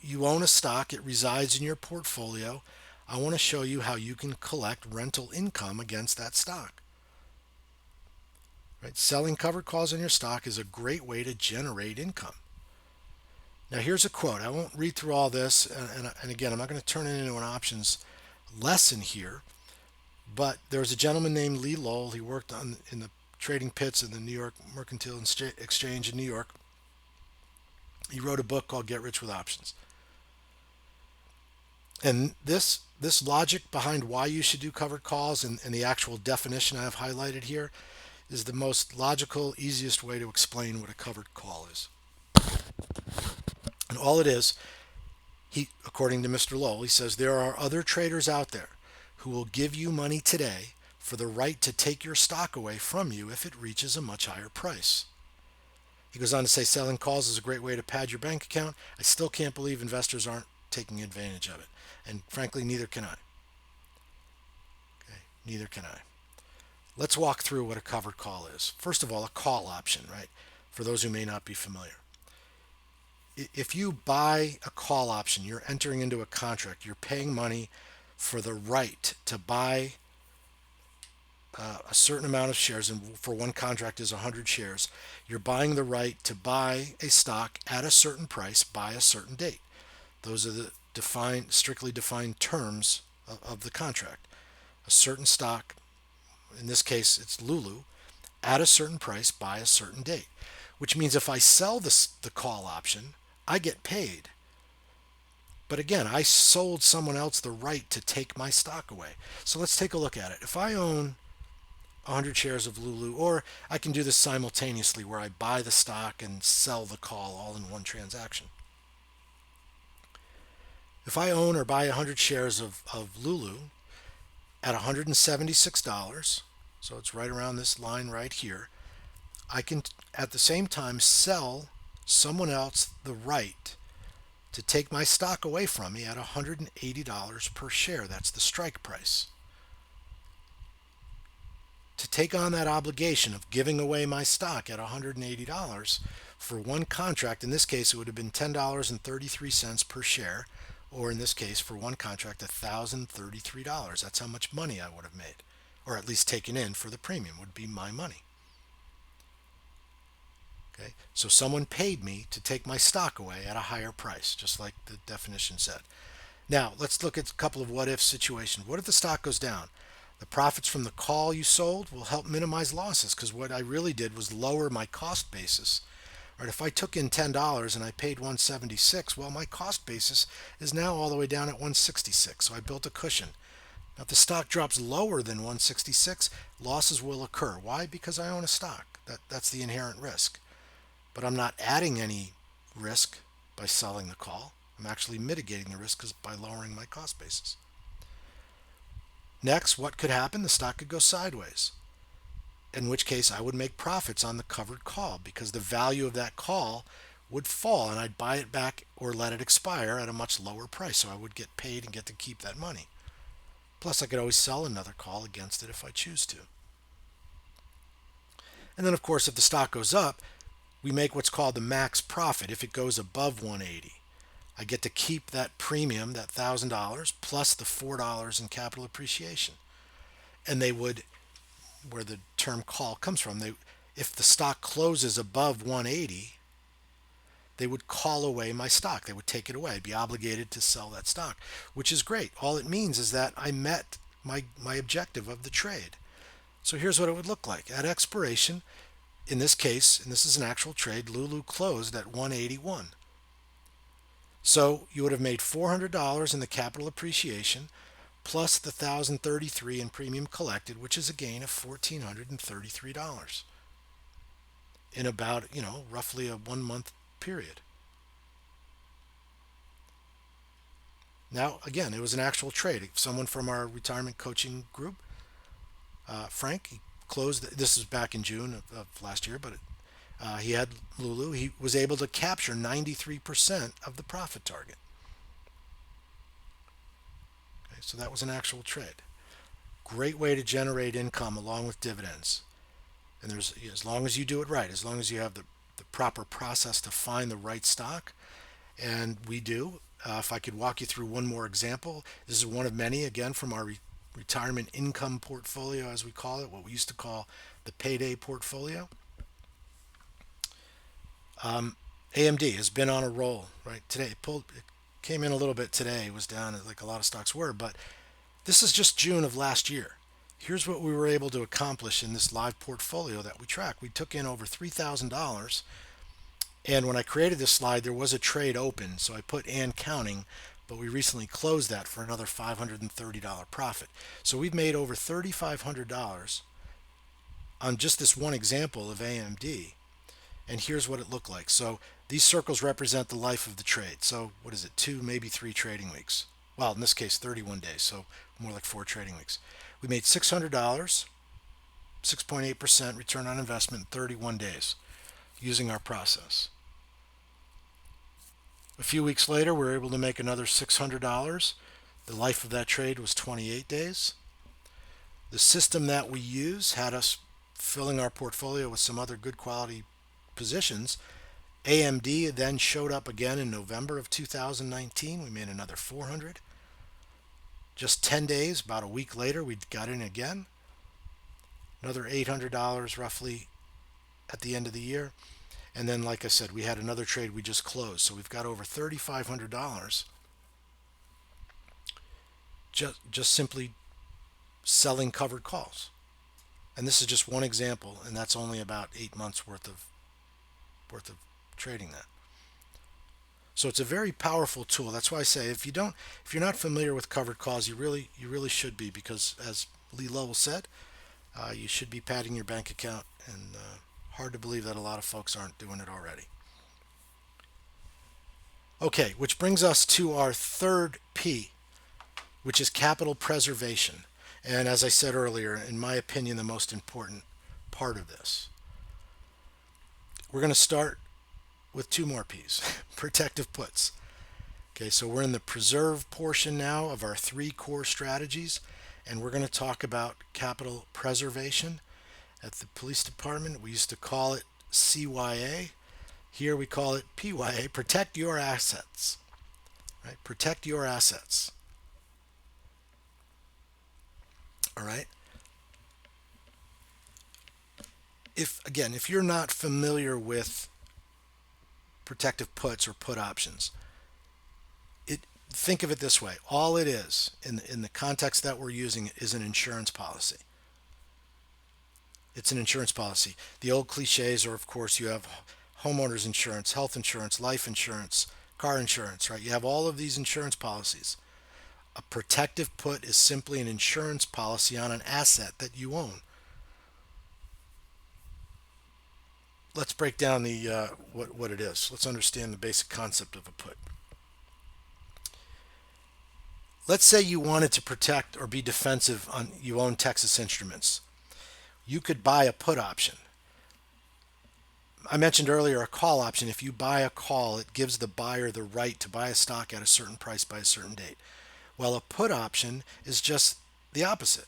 you own a stock, it resides in your portfolio. I want to show you how you can collect rental income against that stock. Right? Selling covered calls on your stock is a great way to generate income. Now here's a quote. I won't read through all this, and again, I'm not going to turn it into an options lesson here, but there was a gentleman named Lee Lowell. He worked in the trading pits in the New York Mercantile Exchange in New York. He wrote a book called Get Rich with Options. And this logic behind why you should do covered calls and the actual definition I have highlighted here is the most logical, easiest way to explain what a covered call is. And all it is, according to Mr. Lowell, he says there are other traders out there who will give you money today for the right to take your stock away from you if it reaches a much higher price. He goes on to say selling calls is a great way to pad your bank account. I still can't believe investors aren't taking advantage of it. And frankly, neither can I. Okay, neither can I. Let's walk through what a covered call is. First of all, a call option, right? For those who may not be familiar. If you buy a call option, you're entering into a contract. You're paying money for the right to buy a certain amount of shares, and for one contract is 100 shares. You're buying the right to buy a stock at a certain price by a certain date. Those are the strictly defined terms of the contract. A certain stock, in this case it's Lulu, at a certain price by a certain date. Which means if I sell the call option, I get paid. But again, I sold someone else the right to take my stock away. So let's take a look at it. If I own 100 shares of Lulu, or I can do this simultaneously where I buy the stock and sell the call all in one transaction. If I own or buy 100 shares of Lulu at $176, so it's right around this line right here, I can at the same time sell someone else the right to take my stock away from me at $180 per share. That's the strike price. To take on that obligation of giving away my stock at $180 for one contract, in this case it would have been $10.33 per share, or in this case for one contract $1,033. That's how much money I would have made, or at least taken in for the premium would be my money. Okay, so someone paid me to take my stock away at a higher price, just like the definition said. Now, let's look at a couple of what if situations. What if the stock goes down? The profits from the call you sold will help minimize losses because what I really did was lower my cost basis. Right, if I took in $10 and I paid 176, well, my cost basis is now all the way down at 166. So I built a cushion. Now, if the stock drops lower than 166, losses will occur. Why? Because I own a stock. That's the inherent risk. But I'm not adding any risk by selling the call. I'm actually mitigating the risk by lowering my cost basis. Next, what could happen? The stock could go sideways, in which case I would make profits on the covered call because the value of that call would fall and I'd buy it back or let it expire at a much lower price. So I would get paid and get to keep that money. Plus, I could always sell another call against it if I choose to. And then, of course, if the stock goes up, we make what's called the max profit if it goes above 180. I get to keep that premium, that $1,000, plus the $4 in capital appreciation. And they would, where the term call comes from, if the stock closes above 180, they would call away my stock. They would take it away. I'd be obligated to sell that stock, which is great. All it means is that I met my objective of the trade. So here's what it would look like. At expiration, in this case, and this is an actual trade, Lulu closed at 181. So you would have made $400 in the capital appreciation plus the $1,033 in premium collected, which is a gain of $1,433 in about, roughly a 1 month period. Now, again, it was an actual trade. Someone from our retirement coaching group, Frank, he closed. This is back in June of last year, but he had Lulu. He was able to capture 93% of the profit target. Okay, so that was an actual trade. Great way to generate income along with dividends. And there's, as long as you do it right, as long as you have the proper process to find the right stock, and we do. If I could walk you through one more example, this is one of many, again, from our retirement income portfolio, as we call it, what we used to call the payday portfolio. AMD has been on a roll, right? Today it came in a little bit today. It was down like a lot of stocks were, but this is just June of last year. Here's what we were able to accomplish in this live portfolio that we track. We took in over $3,000. And when I created this slide, there was a trade open. So I put and counting, but we recently closed that for another $530 profit. So we've made over $3,500 on just this one example of AMD. And here's what it looked like. So these circles represent the life of the trade. So what is it? 2, maybe 3 trading weeks. Well, in this case, 31 days. So more like 4 trading weeks. We made $600, 6.8% return on investment in 31 days using our process. A few weeks later, we were able to make another $600. The life of that trade was 28 days. The system that we use had us filling our portfolio with some other good quality positions. AMD then showed up again in November of 2019. We made another 400. Just 10 days, about a week later, we got in again. Another $800 roughly at the end of the year. And then, like I said, we had another trade we just closed. So we've got over $3,500 just simply selling covered calls. And this is just one example, and that's only about 8 months worth of trading that. So it's a very powerful tool. That's why I say if you're not familiar with covered calls, you really should be, because as Lee Lowell said, you should be padding your bank account, and hard to believe that a lot of folks aren't doing it already. Okay, which brings us to our third P, which is capital preservation. And as I said earlier, in my opinion, the most important part of this. We're going to start with 2 more P's, protective puts. Okay, so we're in the preserve portion now of our 3 core strategies, and we're going to talk about capital preservation. At the police department, we used to call it CYA. Here we call it PYA, protect your assets. Right? Protect your assets. All right? If you're not familiar with protective puts or put options, think of it this way. All it is, in the context that we're using, is an insurance policy. It's an insurance policy. The old cliches are, of course, you have homeowners insurance, health insurance, life insurance, car insurance, right? You have all of these insurance policies. A protective put is simply an insurance policy on an asset that you own. Let's break down the what it is. Let's understand the basic concept of a put. Let's say you wanted to protect or be defensive on you own Texas Instruments. You could buy a put option. I mentioned earlier a call option. If you buy a call, it gives the buyer the right to buy a stock at a certain price by a certain date. Well, a put option is just the opposite.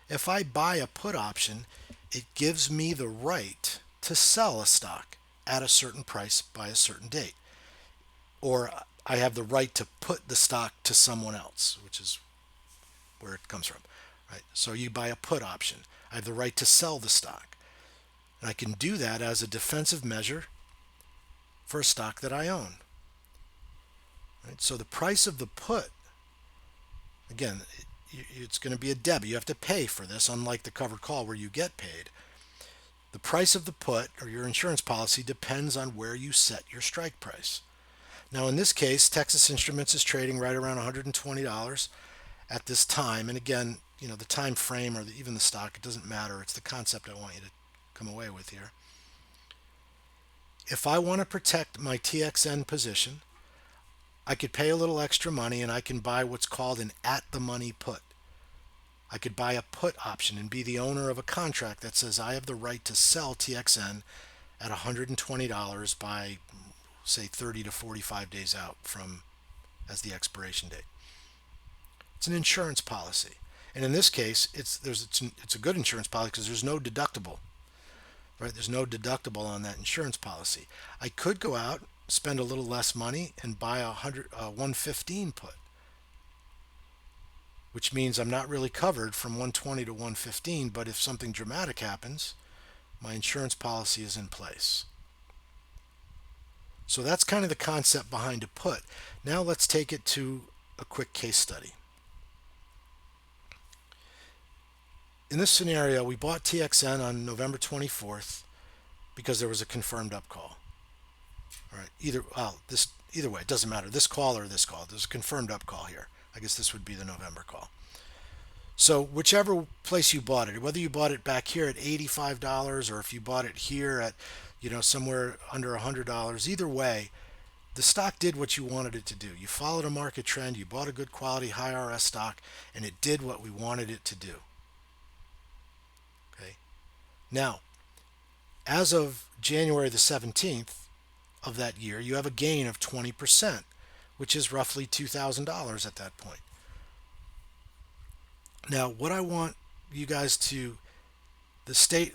If I buy a put option, it gives me the right to sell a stock at a certain price by a certain date. Or I have the right to put the stock to someone else, which is where it comes from. Right? So you buy a put option. I have the right to sell the stock. And I can do that as a defensive measure for a stock that I own. Right? So the price of the put, again, it's going to be a debit. You have to pay for this, unlike the covered call where you get paid. The price of the put or your insurance policy depends on where you set your strike price. Now, in this case, Texas Instruments is trading right around $120 at this time. And again, the time frame or even the stock, it doesn't matter. It's the concept I want you to come away with here. If I want to protect my TXN position, I could pay a little extra money and I can buy what's called an at-the-money put. I could buy a put option and be the owner of a contract that says I have the right to sell TXN at $120 by, say, 30 to 45 days out from as the expiration date. It's an insurance policy. And in this case, it's a good insurance policy because there's no deductible. Right? There's no deductible on that insurance policy. I could go out, spend a little less money, and buy a 115 put, which means I'm not really covered from 120 to 115, but if something dramatic happens, my insurance policy is in place. So that's kind of the concept behind a put. Now let's take it to a quick case study. In this scenario, we bought TXN on November 24th because there was a confirmed up call. All right, either way, it doesn't matter. This call or this call, there's a confirmed up call here. I guess this would be the November call. So whichever place you bought it, whether you bought it back here at $85 or if you bought it here at, somewhere under $100, either way, the stock did what you wanted it to do. You followed a market trend, you bought a good quality high RS stock, and it did what we wanted it to do. Okay. Now, as of January the 17th of that year, you have a gain of 20%, which is roughly $2,000 at that point. Now, what I want you guys to, the state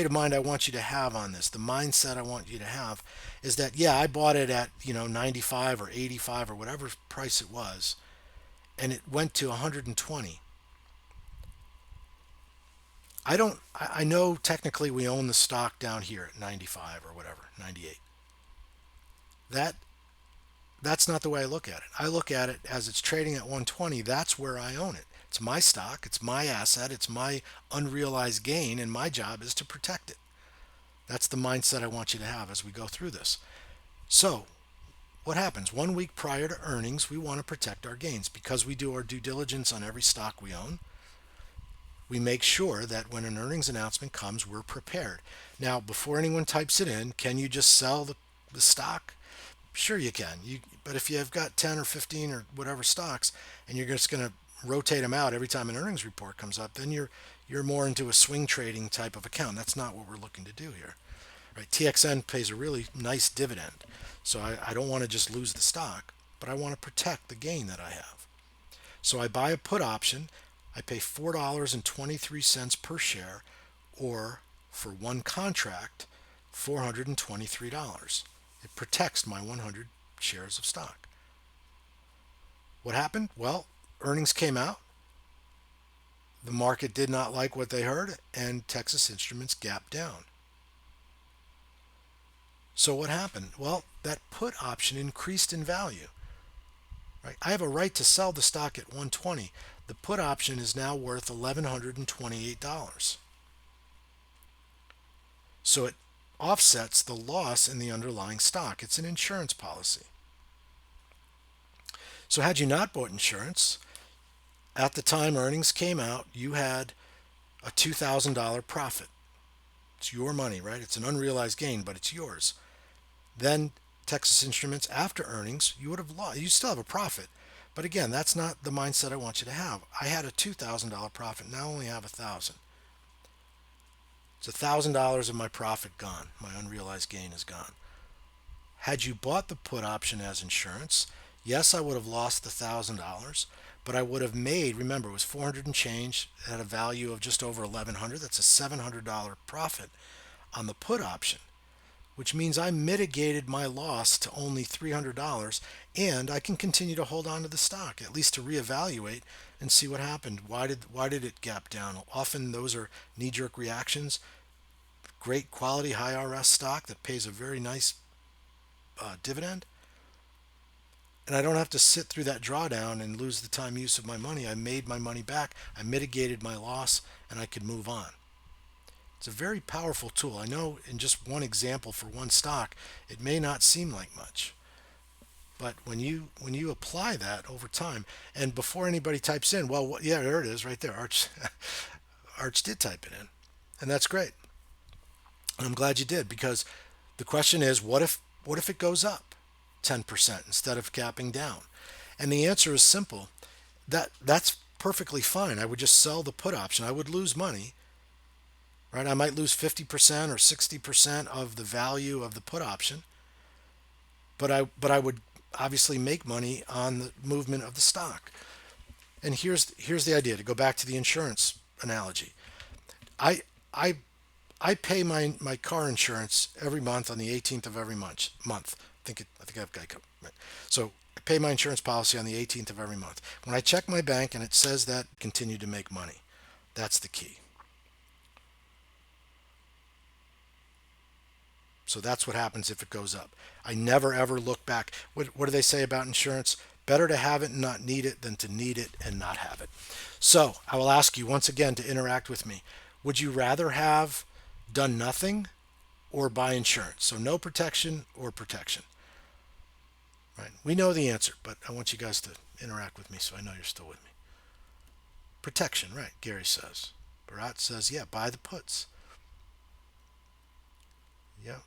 of mind I want you to have on this, the mindset I want you to have, is that I bought it at 95 or 85 or whatever price it was, and it went to 120. I know technically we own the stock down here at 95 or whatever, 98. That's not the way I look at it. I look at it as it's trading at 120. That's where I own it. It's my stock. It's my asset. It's my unrealized gain, and my job is to protect it. That's the mindset I want you to have as we go through this. So, what happens? 1 week prior to earnings, we want to protect our gains because we do our due diligence on every stock we own. We make sure that when an earnings announcement comes, we're prepared. Now, before anyone types it in, can you just sell the stock? Sure you can. But if you've got 10 or 15 or whatever stocks and you're just going to rotate them out every time an earnings report comes up, then you're more into a swing trading type of account. That's not what we're looking to do here. Right? TXN pays a really nice dividend. So I don't want to just lose the stock, but I want to protect the gain that I have. So I buy a put option. I pay $4.23 per share, or for one contract, $423. It protects my 100 shares of stock. What happened? Well, earnings came out. The market did not like what they heard, and Texas Instruments gapped down. So what happened? Well, that put option increased in value. right? I have a right to sell the stock at 120. The put option is now worth $1,128. So it offsets the loss in the underlying stock. It's an insurance policy. So had you not bought insurance, at the time earnings came out, you had a $2,000 profit. It's your money, right? It's an unrealized gain, but it's yours. Then Texas Instruments, after earnings, you would have lost. You still have a profit. But again, that's not the mindset I want you to have. I had a $2,000 profit. Now I only have 1,000. It's $1,000 of my profit gone. My unrealized gain is gone. Had you bought the put option as insurance, yes, I would have lost the $1,000, but I would have made, remember, it was 400 and change, it had a value of just over 1,100. That's a $700 profit on the put option, which means I mitigated my loss to only $300, and I can continue to hold on to the stock, at least to reevaluate and see what happened. Why did it gap down? Often those are knee-jerk reactions. Great quality high RS stock that pays a very nice dividend, and I don't have to sit through that drawdown and lose the time use of my money. I made my money back, I mitigated my loss, and I could move on. It's a very powerful tool. I know in just one example for one stock, it may not seem like much, but when you apply that over time, and before anybody types in, well, yeah, there it is, right there. Arch did type it in, and that's great. And I'm glad you did, because the question is, what if it goes up 10% instead of capping down? And the answer is simple. That's perfectly fine. I would just sell the put option. I would lose money, right? I might lose 50% or 60% of the value of the put option, but I would obviously make money on the movement of the stock. And here's the idea, to go back to the insurance analogy. I I I pay my car insurance every month on the 18th of every month. I think I have Geico. Right? So I pay my insurance policy on the 18th of every month. When I check my bank and it says that, continue to make money. That's the key. So that's what happens if it goes up. I never ever look back. What do they say about insurance? Better to have it and not need it than to need it and not have it. So I will ask you once again to interact with me. Would you rather have done nothing or buy insurance? So no protection or protection. Right? We know the answer, but I want you guys to interact with me so I know you're still with me. Protection, right? Gary says. Barat says, yeah, buy the puts. Yeah.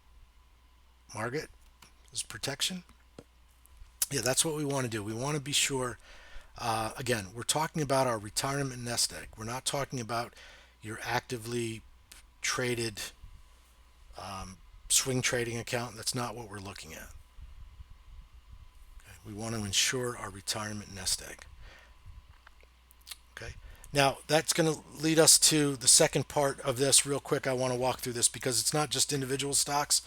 Margaret is protection. Yeah, that's what we want to do. We want to be sure. Again, we're talking about our retirement nest egg. We're not talking about your actively traded swing trading account. That's not what we're looking at. Okay? We want to ensure our retirement nest egg. Okay. Now that's going to lead us to the second part of this. Real quick, I want to walk through this because it's not just individual stocks.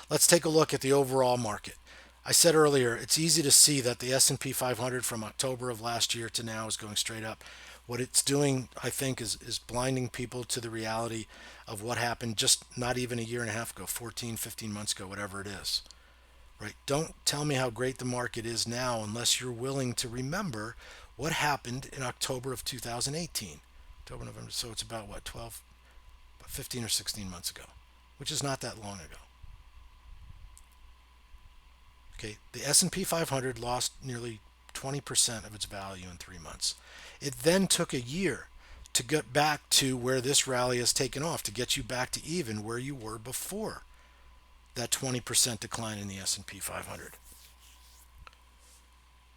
Let's take a look at the overall market. I said earlier, it's easy to see that the S&P 500 from October of last year to now is going straight up. What it's doing, I think, is blinding people to the reality of what happened just not even a year and a half ago, 14, 15 months ago, whatever it is. Right? Don't tell me how great the market is now unless you're willing to remember what happened in October of 2018. October, November, so it's about what, 12, 15 or 16 months ago, which is not that long ago. Okay, the S&P 500 lost nearly 20% of its value in 3 months. It then took a year to get back to where this rally has taken off, to get you back to even where you were before that 20% decline in the S&P 500.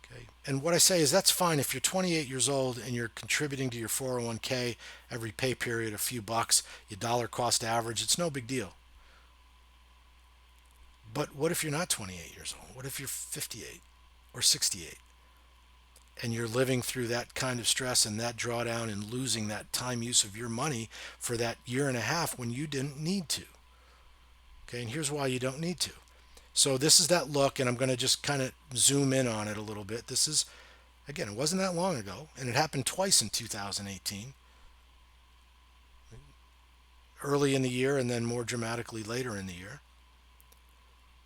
Okay, and what I say is that's fine if you're 28 years old and you're contributing to your 401k every pay period a few bucks, you dollar cost average, it's no big deal. But what if you're not 28 years old? What if you're 58 or 68 and you're living through that kind of stress and that drawdown and losing that time use of your money for that year and a half when you didn't need to? Okay, and here's why you don't need to. So this is that look, and I'm going to just kind of zoom in on it a little bit. This is, again, it wasn't that long ago, and it happened twice in 2018. Early in the year and then more dramatically later in the year.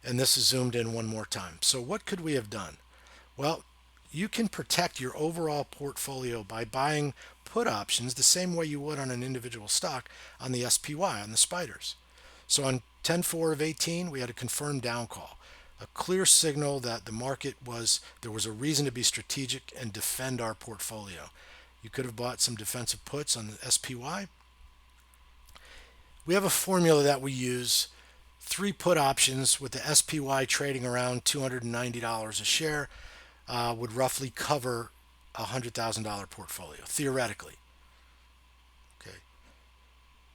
And this is zoomed in one more time. So what could we have done? Well, you can protect your overall portfolio by buying put options the same way you would on an individual stock on the SPY, on the spiders. So on 10/4 of 18, we had a confirmed down call, a clear signal that the market was, there was a reason to be strategic and defend our portfolio. You could have bought some defensive puts on the SPY. We have a formula that we use, three put options with the SPY trading around $290 a share would roughly cover a $100,000 portfolio, theoretically. Okay.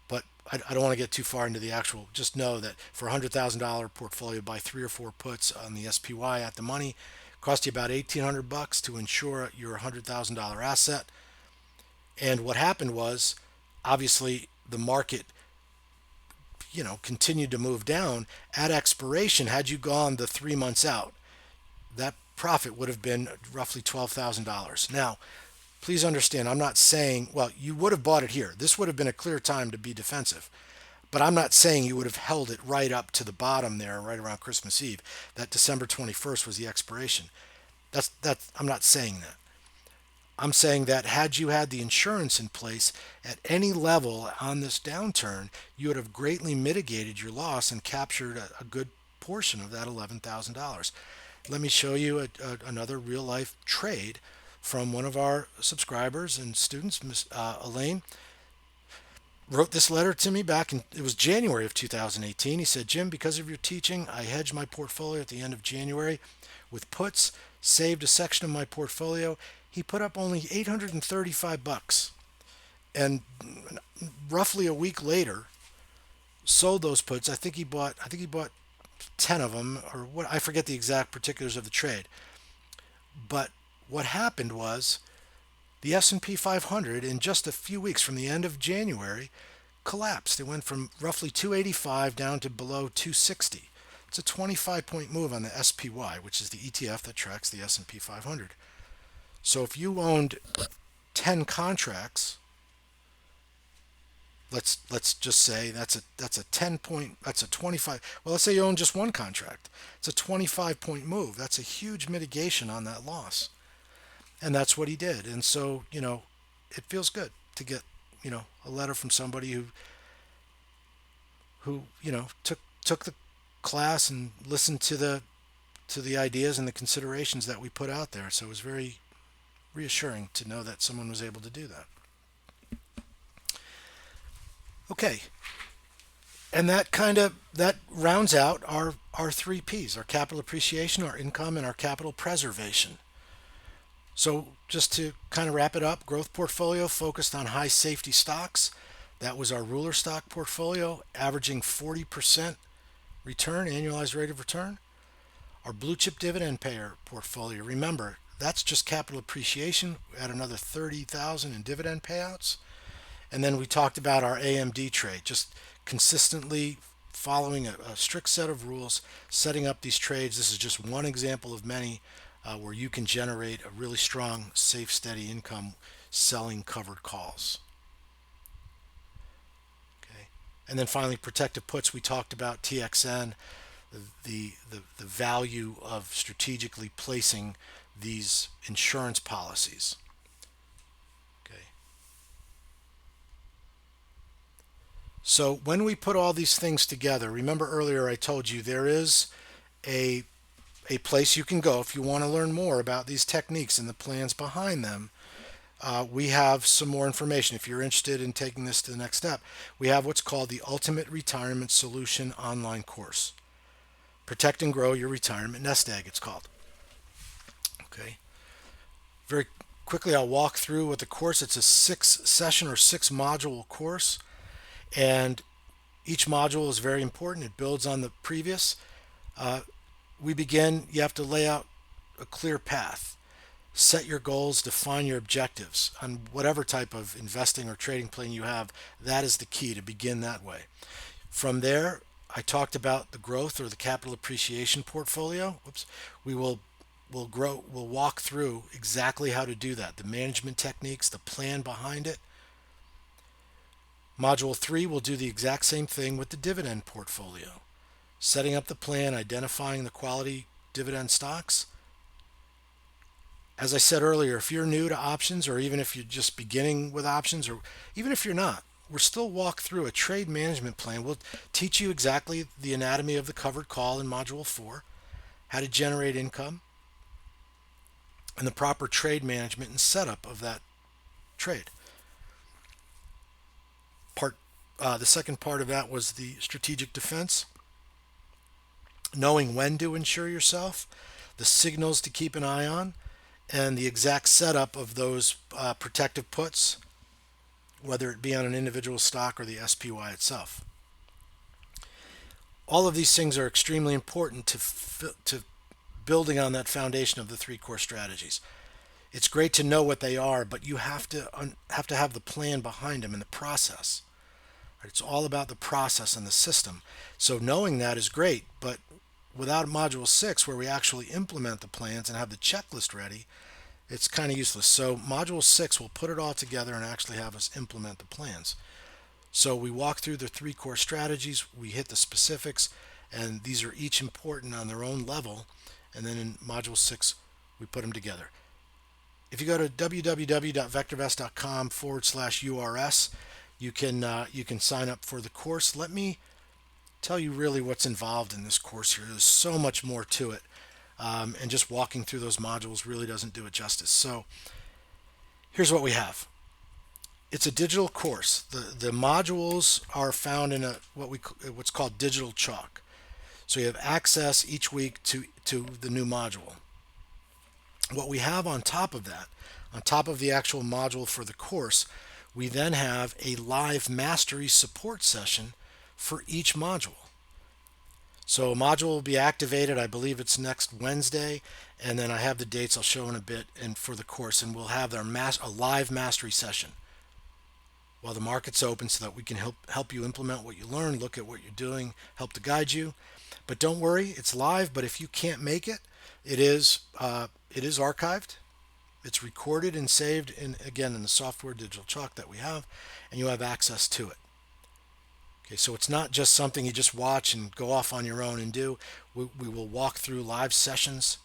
But I don't want to get too far into the actual, just know that for a $100,000 portfolio, buy three or four puts on the SPY at the money, cost you about $1,800 to insure your $100,000 asset. And what happened was, obviously, the market continued to move down. At expiration, had you gone the 3 months out, that profit would have been roughly $12,000. Now, please understand, I'm not saying, well, you would have bought it here. This would have been a clear time to be defensive. But I'm not saying you would have held it right up to the bottom there, right around Christmas Eve. That December 21st was the expiration. I'm not saying that. I'm saying that had you had the insurance in place at any level on this downturn, you would have greatly mitigated your loss and captured a good portion of that $11,000. Let me show you another real life trade from one of our subscribers and students. Miss Elaine wrote this letter to me back in, it was January of 2018. He said, Jim, because of your teaching, I hedged my portfolio at the end of January with puts, saved a section of my portfolio. He put up only $835, and roughly a week later sold those puts. I think he bought 10 of them, or what, I forget the exact particulars of the trade. But what happened was the S&P 500 in just a few weeks from the end of January collapsed. It went from roughly 285 down to below 260. It's a 25-point move on the SPY, which is the ETF that tracks the S&P 500. So if you owned 10 contracts, let's just say that's a 10 point, that's a 25, well, let's say you own just one contract. It's a 25-point move. That's a huge mitigation on that loss. And that's what he did. And so, it feels good to get, a letter from somebody who took the class and listened to the ideas and the considerations that we put out there. So it was very reassuring to know that someone was able to do that. Okay. And that rounds out our three P's, our capital appreciation, our income, and our capital preservation. So just to kind of wrap it up, growth portfolio focused on high safety stocks. That was our ruler stock portfolio, averaging 40% return, annualized rate of return. Our blue chip dividend payer portfolio, remember, that's just capital appreciation at another 30,000 in dividend payouts. And then we talked about our AMD trade, just consistently following a strict set of rules, setting up these trades. This is just one example of many where you can generate a really strong, safe, steady income selling covered calls. Okay. And then finally, protective puts. We talked about TXN, the value of strategically placing these insurance policies. Okay. So when we put all these things together, remember earlier I told you there is a place you can go if you want to learn more about these techniques and the plans behind them. We have some more information if you're interested in taking this to the next step. We have what's called the Ultimate Retirement Solution online course. Protect and Grow Your Retirement Nest Egg, it's called. Okay. Very quickly, I'll walk through with the course. It's a 6-session or 6-module course, and each module is very important. It builds on the previous. You have to lay out a clear path, set your goals, define your objectives on whatever type of investing or trading plan you have. That is the key to begin that way. From there, I talked about the growth or the capital appreciation portfolio. We'll walk through exactly how to do that, the management techniques, the plan behind it. Module 3 will do the exact same thing with the dividend portfolio. Setting up the plan, identifying the quality dividend stocks, As I said earlier, if you're new to options, or even if you're just beginning with options, or even if you're not, we're still walk through a trade management plan. We'll teach you exactly the anatomy of the covered call in Module 4, how to generate income, and the proper trade management and setup of that trade. Part The second part of that was the strategic defense, knowing when to insure yourself, the signals to keep an eye on, and the exact setup of those protective puts, whether it be on an individual stock or the SPY itself. All of these things are extremely important to building on that foundation of the three core strategies. It's great to know what they are, but you have the plan behind them and the process. It's all about the process and the system. So knowing that is great, but without Module 6, where we actually implement the plans and have the checklist ready, it's kind of useless. So Module 6 will put it all together and actually have us implement the plans. So we walk through the three core strategies, we hit the specifics, and these are each important on their own level. And then in Module 6, we put them together. If you go to www.vectorvest.com/URS, you can sign up for the course. Let me tell you really what's involved in this course here. There's so much more to it, and just walking through those modules really doesn't do it justice. So here's what we have. It's a digital course. The modules are found in what's called digital chalk. So you have access each week to the new module. What we have on top of that, on top of the actual module for the course, we then have a live mastery support session for each module. So a module will be activated, I believe it's next Wednesday, and then I have the dates I'll show in a bit and for the course, and we'll have a live mastery session while the market's open so that we can help you implement what you learn, look at what you're doing, help to guide you. But don't worry, it's live, but if you can't make it, it is archived. It's recorded and saved in the software digital chalk that we have, and you have access to it. Okay, so it's not just something you just watch and go off on your own and do. We will walk through live sessions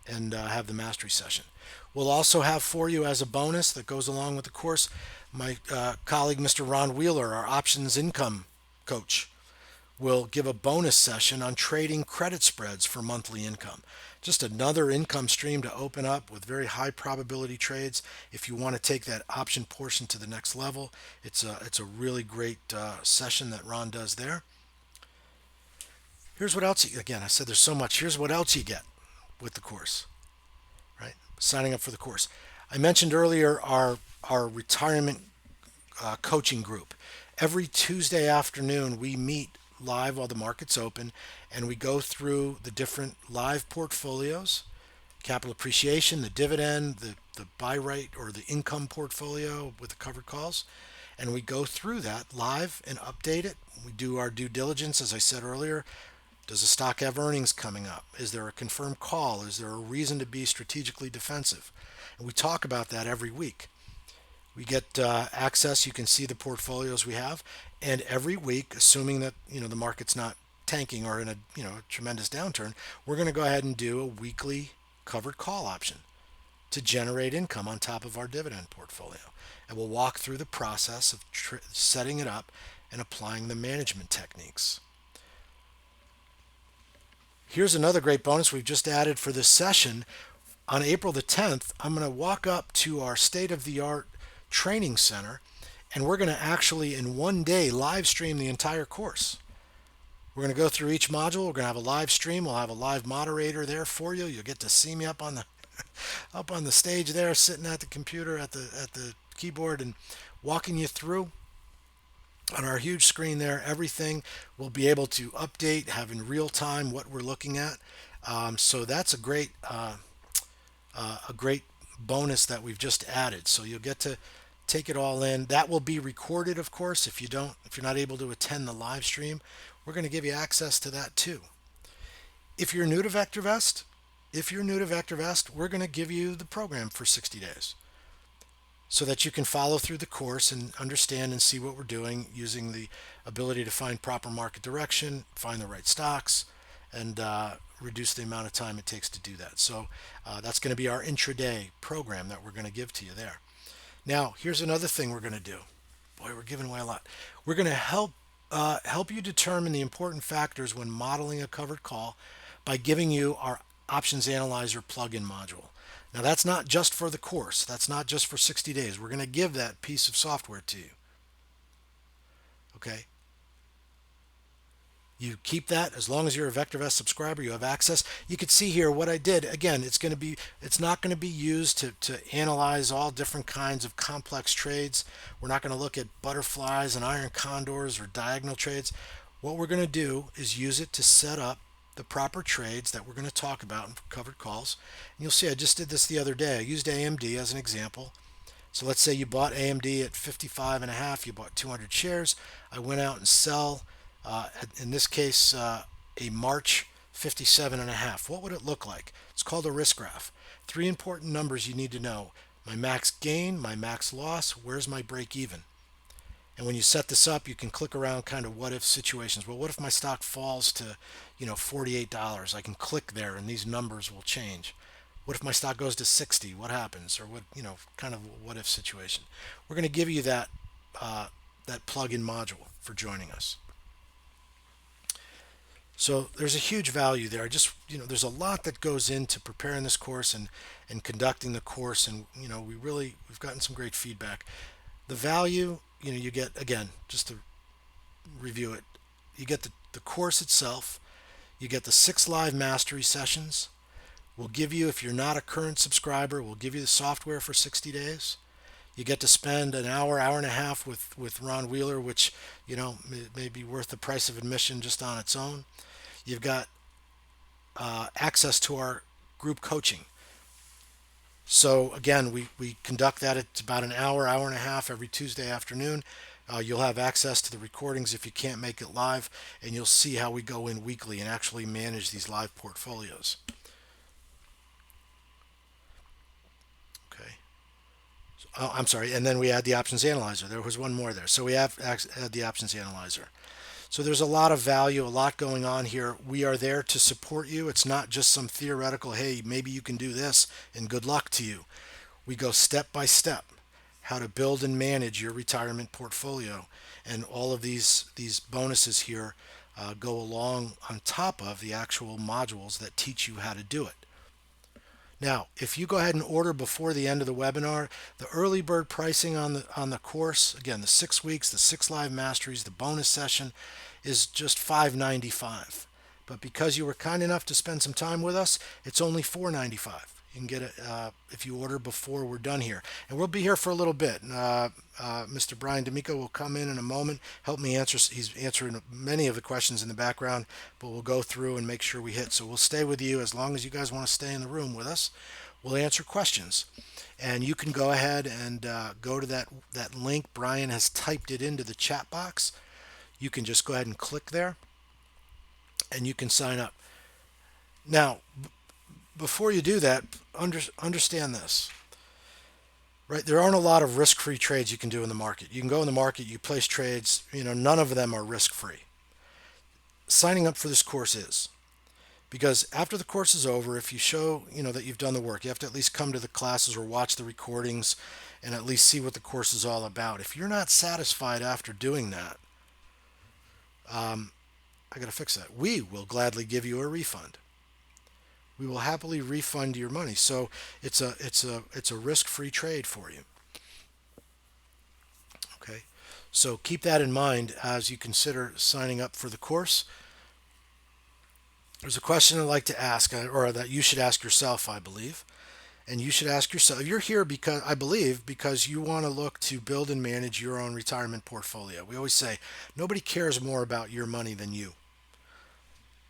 and have the mastery session. We'll also have for you as a bonus that goes along with the course, my colleague Mr. Ron Wheeler, our options income coach, will give a bonus session on trading credit spreads for monthly income. Just another income stream to open up with very high probability trades. If you want to take that option portion to the next level, it's a really great session that Ron does there. Here's what else, again, I said there's so much. Here's what else you get with the course, right? Signing up for the course. I mentioned earlier our retirement coaching group. Every Tuesday afternoon, we meet live while the market's open, and we go through the different live portfolios, capital appreciation, the dividend, the buy rate or the income portfolio with the covered calls, and we go through that live and update it. We do our due diligence, as I said earlier. Does a stock have earnings coming up? Is there a confirmed call? Is there a reason to be strategically defensive? And we talk about that every week. We get access. You can see the portfolios we have, and every week, assuming that the market's not tanking or in a tremendous downturn, we're going to go ahead and do a weekly covered call option to generate income on top of our dividend portfolio, and we'll walk through the process of setting it up and applying the management techniques. Here's another great bonus we've just added for this session. On April the 10th, I'm going to walk up to our state-of-the-art training center, and we're going to actually in one day live stream the entire course. We're going to go through each module. We're going to have a live stream. We'll have a live moderator there for you. You'll get to see me up on the stage there, sitting at the computer at the keyboard and walking you through on our huge screen there. Everything we'll be able to update, have in real time what we're looking at. So that's a great bonus that we've just added. So you'll get to take it all in. That will be recorded, of course. If you're not able to attend the live stream, we're going to give you access to that too. If you're new to VectorVest, we're going to give you the program for 60 days so that you can follow through the course and understand and see what we're doing using the ability to find proper market direction, find the right stocks, and reduce the amount of time it takes to do that. So that's going to be our intraday program that we're going to give to you there. Now, here's another thing we're going to do. Boy, we're giving away a lot. We're going to help you determine the important factors when modeling a covered call by giving you our Options Analyzer plugin module. Now, that's not just for the course. That's not just for 60 days. We're going to give that piece of software to you. Okay? You keep that as long as you're a VectorVest subscriber. You have access. You can see here what I did. Again, it's not going to be used to analyze all different kinds of complex trades. We're not going to look at butterflies and iron condors or diagonal trades. What we're going to do is use it to set up the proper trades that we're going to talk about in covered calls. And you'll see I just did this the other day. I used AMD as an example. So let's say you bought AMD at 55 and a half. You bought 200 shares. I went out and sell in this case, a March 57 and a half. What would it look like? It's called a risk graph. Three important numbers you need to know: my max gain, my max loss, where's my break even. And when you set this up, you can click around kind of what if situations. Well, what if my stock falls to, $48? I can click there and these numbers will change. What if my stock goes to 60? What happens? Or what, kind of what if situation. We're going to give you that plugin module for joining us. So there's a huge value there. There's a lot that goes into preparing this course and conducting the course, and we've gotten some great feedback. The value, you get, again, just to review it, you get the course itself, you get the 6 live mastery sessions. We'll give you, if you're not a current subscriber, we'll give you the software for 60 days. You get to spend an hour, hour and a half with Ron Wheeler, which may be worth the price of admission just on its own. You've got access to our group coaching. So again, we conduct that at about an hour, hour and a half every Tuesday afternoon. You'll have access to the recordings if you can't make it live, and you'll see how we go in weekly and actually manage these live portfolios. Okay. I'm sorry, and then we add the Options Analyzer. There was one more there. So we add the Options Analyzer. So there's a lot of value, a lot going on here. We are there to support you. It's not just some theoretical, hey, maybe you can do this and good luck to you. We go step by step, how to build and manage your retirement portfolio. And all of these bonuses here go along on top of the actual modules that teach you how to do it. Now, if you go ahead and order before the end of the webinar, the early bird pricing on the course, again, the 6 weeks, the 6 live masteries, the bonus session is just $5.95. But because you were kind enough to spend some time with us, it's only $4.95. You can get it if you order before we're done here. And we'll be here for a little bit. Mr. Brian D'Amico will come in a moment, help me answer. He's answering many of the questions in the background, but we'll go through and make sure we hit. So we'll stay with you as long as you guys want to stay in the room with us. We'll answer questions. And you can go ahead and go to that link. Brian has typed it into the chat box. You can just go ahead and click there, and you can sign up. Now, before you do that, understand this, right? There aren't a lot of risk-free trades you can do in the market. You can go in the market, you place trades, none of them are risk-free. Signing up for this course is, because after the course is over, if you show, that you've done the work, you have to at least come to the classes or watch the recordings and at least see what the course is all about. If you're not satisfied after doing that, I got to fix that. We will gladly give you a refund. We will happily refund your money. So it's a risk-free trade for you. Okay. So keep that in mind as you consider signing up for the course. There's a question I'd like to ask, or that you should ask yourself, I believe. And you should ask yourself, you're here because you want to look to build and manage your own retirement portfolio. We always say nobody cares more about your money than you.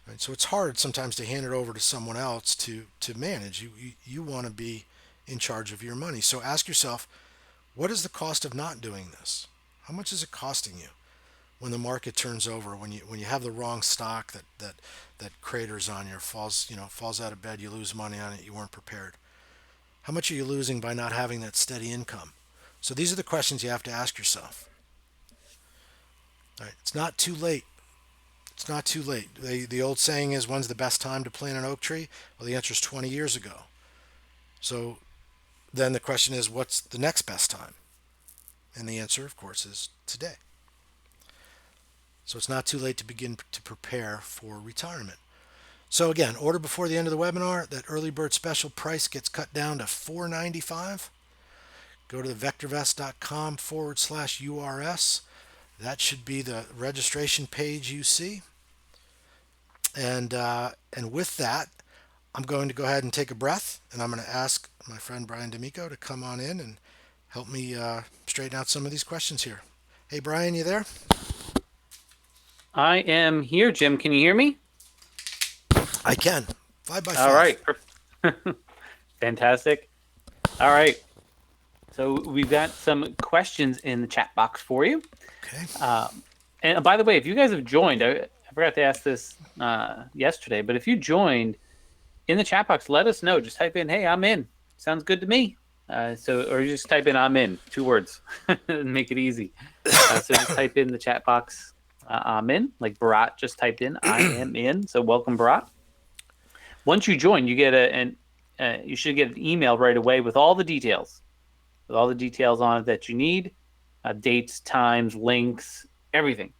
Right? So it's hard sometimes to hand it over to someone else to manage. You want to be in charge of your money. So ask yourself, what is the cost of not doing this? How much is it costing you when the market turns over, when you have the wrong stock that craters on you, falls out of bed, you lose money on it, you weren't prepared? How much are you losing by not having that steady income? So these are the questions you have to ask yourself. All right, it's not too late It's not too late. The old saying is, when's the best time to plant an oak tree? Well, the answer is 20 years ago. So then the question is, what's the next best time? And the answer, of course, is today. So it's not too late to begin to prepare for retirement. So again, order before the end of the webinar. That early bird special price gets cut down to $495. Go to the vectorvest.com/URS. That should be the registration page you see. And with that, I'm going to go ahead and take a breath, and I'm going to ask my friend Brian D'Amico to come on in and help me straighten out some of these questions here. Hey, Brian, you there? I am here, Jim. Can you hear me? I can. 5 by 5. All right. Fantastic. All right. So we've got some questions in the chat box for you. Okay. And by the way, if you guys have joined, I forgot to ask this yesterday, but if you joined in the chat box, let us know. Just type in, "Hey, I'm in." Sounds good to me. Or you just type in "I'm in," 2 words, and make it easy. So just type in the chat box, "I'm in," like Bharat just typed in, "I am in." So welcome, Bharat. Once you join, you get you should get an email right away with all the details, on it that you need, dates, times, links, everything.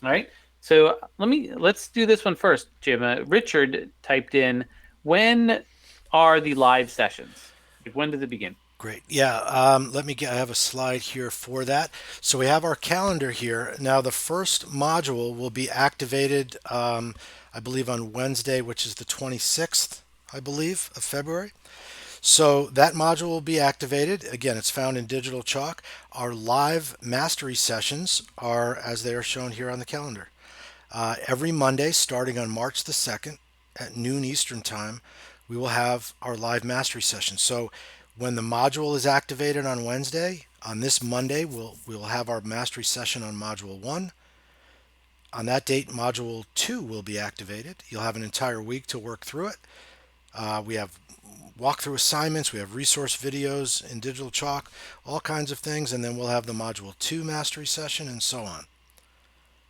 All right. So let's do this one first, Jim. Richard typed in, when are the live sessions? Like, when does it begin? Great. Yeah. I have a slide here for that. So we have our calendar here. Now, the first module will be activated, I believe, on Wednesday, which is the 26th, I believe, of February. So that module will be activated. Again, it's found in Digital Chalk. Our live mastery sessions are as they are shown here on the calendar. Every Monday, starting on March the 2nd at noon Eastern Time, we will have our live mastery session. So when the module is activated on Wednesday, on this Monday, we'll have our mastery session on Module 1. On that date, Module 2 will be activated. You'll have an entire week to work through it. We have walkthrough assignments, we have resource videos in Digital Chalk, all kinds of things, and then we'll have the Module 2 mastery session and so on.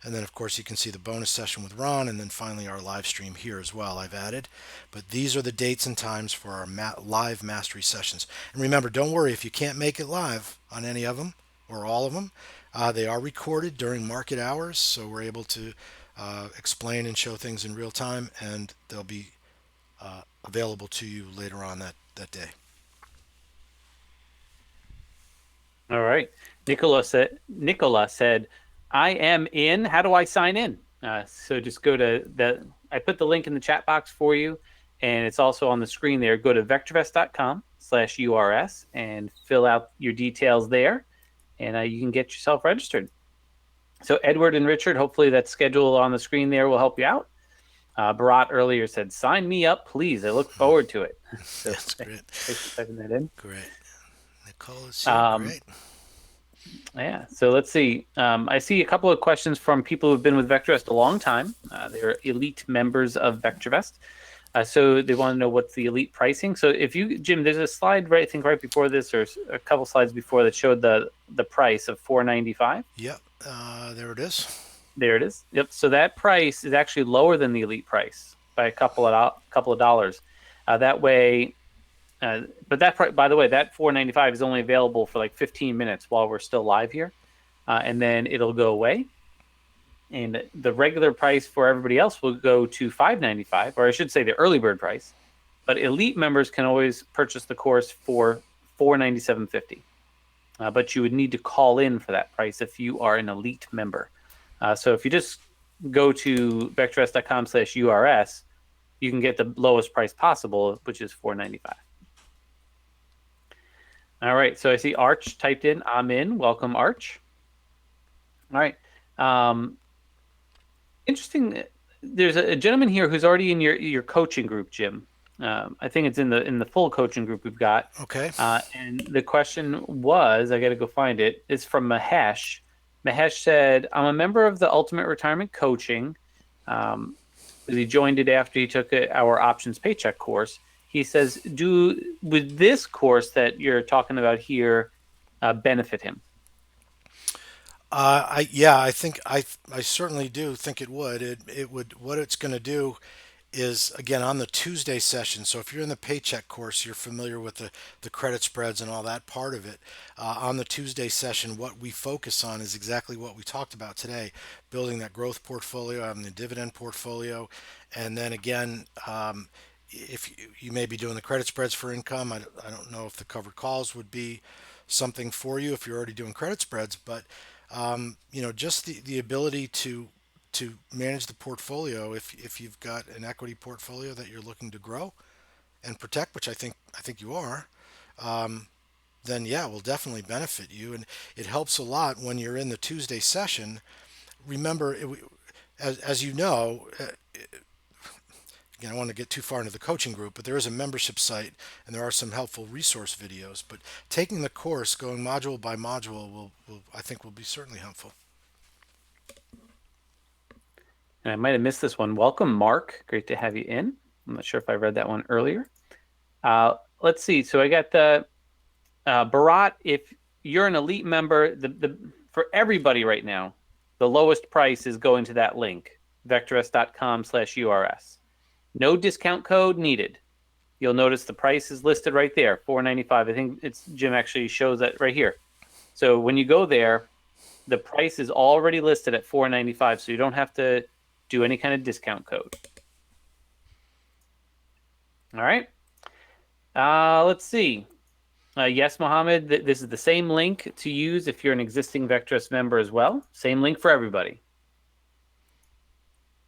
And then, of course, you can see the bonus session with Ron, and then finally our live stream here as well I've added. But these are the dates and times for our live mastery sessions. And remember, don't worry if you can't make it live on any of them or all of them. They are recorded during market hours, so we're able to explain and show things in real time, and they'll be available to you later on that day. All right. Nicola said, "I am in. How do I sign in?" So just go to I put the link in the chat box for you, and it's also on the screen there. Go to vectorvest.com/URS and fill out your details there, and you can get yourself registered. So Edward and Richard, hopefully that schedule on the screen there will help you out. Bharat earlier said, "Sign me up, please. I look forward to it." So That's great. Thanks for typing that in. Great. Nicole is here. Great. Yeah. So let's see. I see a couple of questions from people who've been with VectorVest a long time. They're elite members of VectorVest. So they want to know what's the elite pricing. So Jim, there's a slide right before this, or a couple slides before, that showed the price of $495. Yep. There it is. There it is. Yep. So that price is actually lower than the elite price by a couple of dollars. That way, but by the way, that $495 is only available for like 15 minutes while we're still live here, and then it'll go away. And the regular price for everybody else will go to $595, or I should say the early bird price. But elite members can always purchase the course for $497.50. But you would need to call in for that price if you are an elite member. So if you just go to vectorvest.com/URS, you can get the lowest price possible, which is $495. All right. So I see Arch typed in, "I'm in." Welcome, Arch. All right. Interesting. There's a gentleman here who's already in your coaching group, Jim. I think it's in the full coaching group we've got. Okay. And the question was, I got to go find it. It's from Mahesh. Mahesh said, "I'm a member of the Ultimate Retirement Coaching." He joined it after he took our Options Paycheck course. He says, would this course that you're talking about here benefit him? I think I certainly do think it would. It would. What it's going to do is, again, on the Tuesday session. So if you're in the paycheck course, you're familiar with the credit spreads and all that part of it. On the Tuesday session, what we focus on is exactly what we talked about today: building that growth portfolio, having the dividend portfolio, and then again. If you may be doing the credit spreads for income, I don't know if the covered calls would be something for you if you're already doing credit spreads, but just the ability to manage the portfolio if you've got an equity portfolio that you're looking to grow and protect, which I think you are, then yeah, will definitely benefit you, and it helps a lot when you're in the Tuesday session. Remember, as you know, again, I don't want to get too far into the coaching group, but there is a membership site and there are some helpful resource videos. But taking the course, going module by module, will I think will be certainly helpful. And I might have missed this one. Welcome, Mark. Great to have you in. I'm not sure if I read that one earlier. Let's see. So I got the Barat. If you're an elite member, the for everybody right now, the lowest price is going to that link, vectorvest.com/URS. No discount code needed. You'll notice the price is listed right there, $4.95. I think it's Jim actually shows that right here. So when you go there, the price is already listed at $4.95, so you don't have to do any kind of discount code. All right. Let's see. Yes, Mohammed, this is the same link to use if you're an existing VectorVest member as well. Same link for everybody.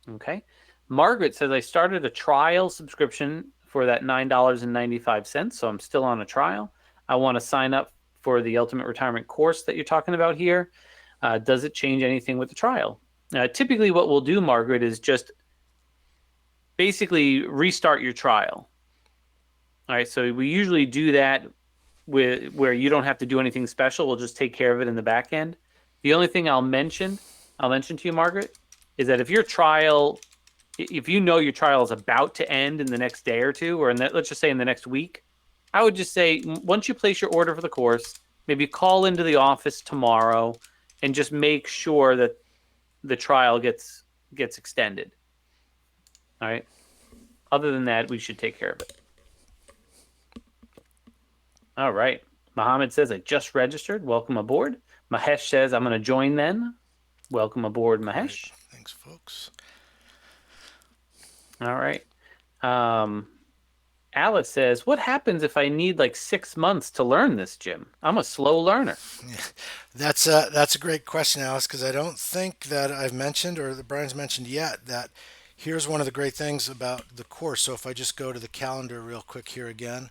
Okay. Margaret says, I started a trial subscription for that $9.95, so I'm still on a trial. I want to sign up for the Ultimate Retirement course that you're talking about here. Does it change anything with the trial? Typically, what we'll do, Margaret, is just basically restart your trial. All right, so we usually do that where you don't have to do anything special. We'll just take care of it in the back end. The only thing I'll mention to you, Margaret, is that if you know your trial is about to end in the next day or two, or let's just say in the next week, I would just say once you place your order for the course, maybe call into the office tomorrow and just make sure that the trial gets extended. All right. Other than that, we should take care of it. All right. Mohammed says, I just registered. Welcome aboard. Mahesh says, I'm going to join then. Welcome aboard, Mahesh. Right. Thanks, folks. All right. Alice says, what happens if I need like 6 months to learn this, Jim? I'm a slow learner. Yeah, that's a great question, Alice, because I don't think that I've mentioned or that Brian's mentioned yet that here's one of the great things about the course. So if I just go to the calendar real quick here again,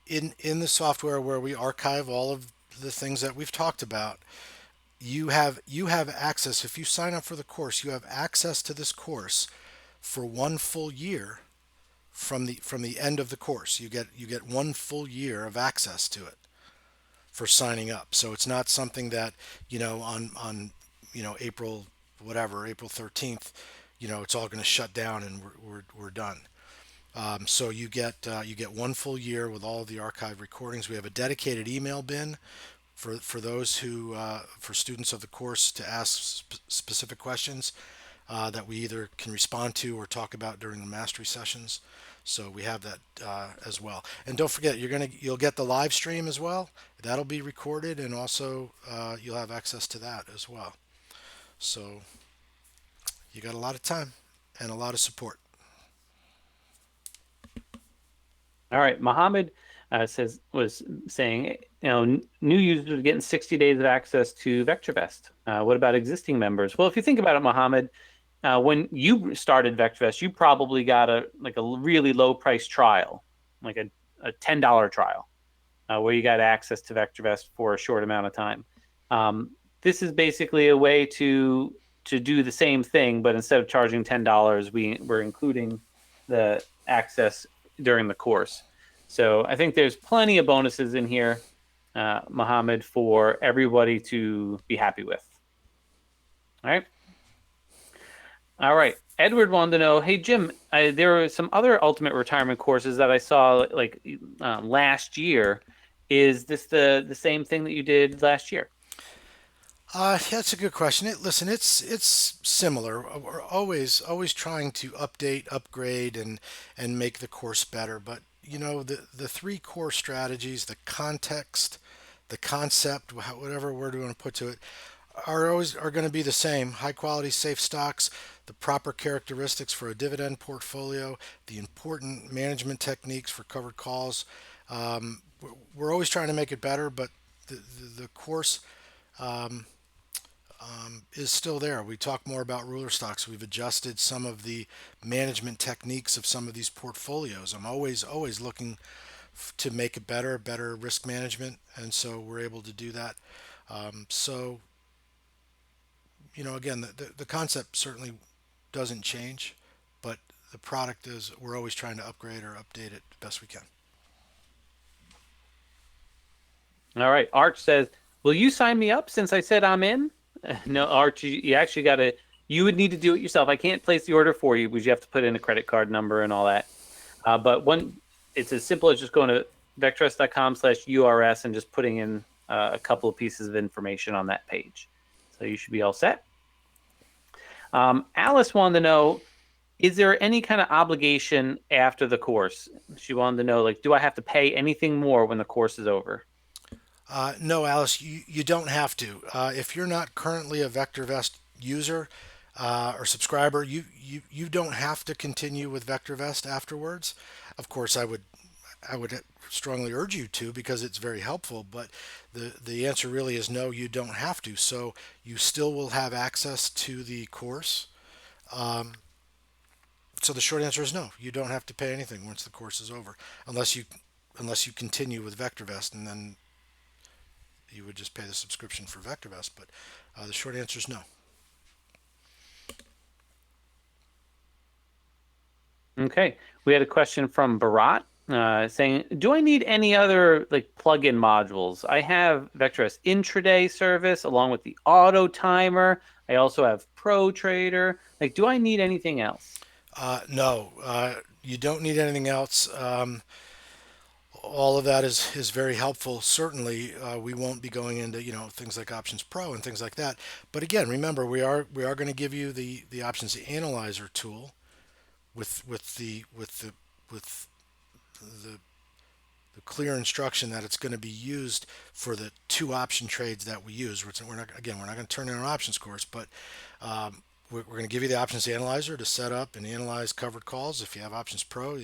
in the software where we archive all of the things that we've talked about, you have access. If you sign up for the course, you have access to this course for 1 full year from the end of the course. You get 1 full year of access to it for signing up. So it's not something that on April whatever April 13th, it's all going to shut down and we're done. So you get 1 full year with all of the archive recordings. We have a dedicated email bin for those who for students of the course to ask specific questions that we either can respond to or talk about during the mastery sessions. So we have that as well. And don't forget, you'll get the live stream as well. That'll be recorded, and also you'll have access to that as well. So you got a lot of time and a lot of support. All right. Mohammed was saying, new users are getting 60 days of access to VectorVest. What about existing members? Well, if you think about it, Mohammed, when you started VectorVest, you probably got a really low price trial, like a $10 trial, where you got access to VectorVest for a short amount of time. This is basically a way to do the same thing, but instead of charging $10, we're including the access during the course. So I think there's plenty of bonuses in here, Mohammed, for everybody to be happy with. All right. All right. Edward wanted to know, hey, Jim, there are some other Ultimate Retirement courses that I saw last year. Is this the same thing that you did last year? That's a good question. Listen, it's similar. We're always trying to update, upgrade, and make the course better. But the three core strategies: the context, the concept, whatever word we want to put to it, are going to be the same. High quality, safe stocks, the proper characteristics for a dividend portfolio, the important management techniques for covered calls. We're always trying to make it better, but the course is still there. We talk more about ruler stocks. We've adjusted some of the management techniques of some of these portfolios. I'm always looking to make it better risk management, and so we're able to do that. So again, the concept certainly doesn't change, but the product is we're always trying to upgrade or update it the best we can. All right. Arch says, "Will you sign me up since I said I'm in?" No, Arch, you actually got to. You would need to do it yourself. I can't place the order for you because you have to put in a credit card number and all that. But it's as simple as just going to vectorvest.com/URS and just putting in a couple of pieces of information on that page. So you should be all set. Alice wanted to know, is there any kind of obligation after the course? She wanted to know, like, do I have to pay anything more when the course is over? No, Alice, you don't have to. If you're not currently a VectorVest user or subscriber, you don't have to continue with VectorVest afterwards. Of course, I would strongly urge you to because it's very helpful. But the answer really is no, you don't have to. So you still will have access to the course. So the short answer is no, you don't have to pay anything once the course is over, unless you continue with VectorVest, and then you would just pay the subscription for VectorVest. But the short answer is no. Okay. We had a question from Barat saying, do I need any other like plug-in modules? I have VectorVest intraday service along with the auto timer. I also have Pro Trader. Like, do I need anything else? No, you don't need anything else. All of that is very helpful. Certainly, we won't be going into things like Options Pro and things like that. But again, remember we are going to give you the Options Analyzer tool with the the clear instruction that it's going to be used for the two option trades that we use. We're not going to turn in an options course, but we're going to give you the options analyzer to set up and analyze covered calls. If you have Options Pro,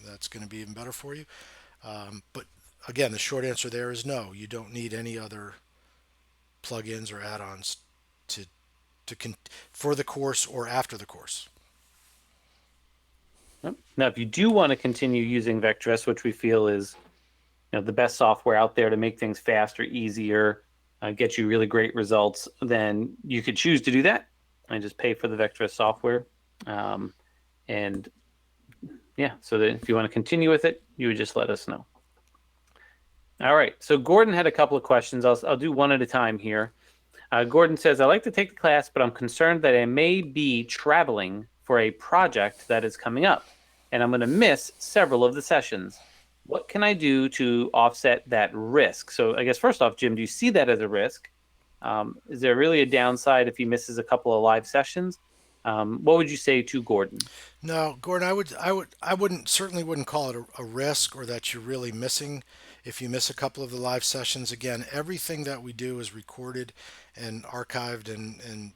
that's going to be even better for you. But again, the short answer there is no. You don't need any other plugins or add-ons to for the course or after the course. Now, if you do want to continue using VectorVest, which we feel is the best software out there to make things faster, easier, get you really great results, then you could choose to do that and just pay for the VectorVest software. And yeah, so that if you want to continue with it, you would just let us know. All right. So Gordon had a couple of questions. I'll do one at a time here. Gordon says, I like to take the class, but I'm concerned that I may be traveling for a project that is coming up, and I'm going to miss several of the sessions. What can I do to offset that risk? So I guess first off, Jim, do you see that as a risk? Is there really a downside if he misses a couple of live sessions? What would you say to Gordon? No, Gordon, I certainly wouldn't call it a risk or that you're really missing if you miss a couple of the live sessions. Again, everything that we do is recorded and archived and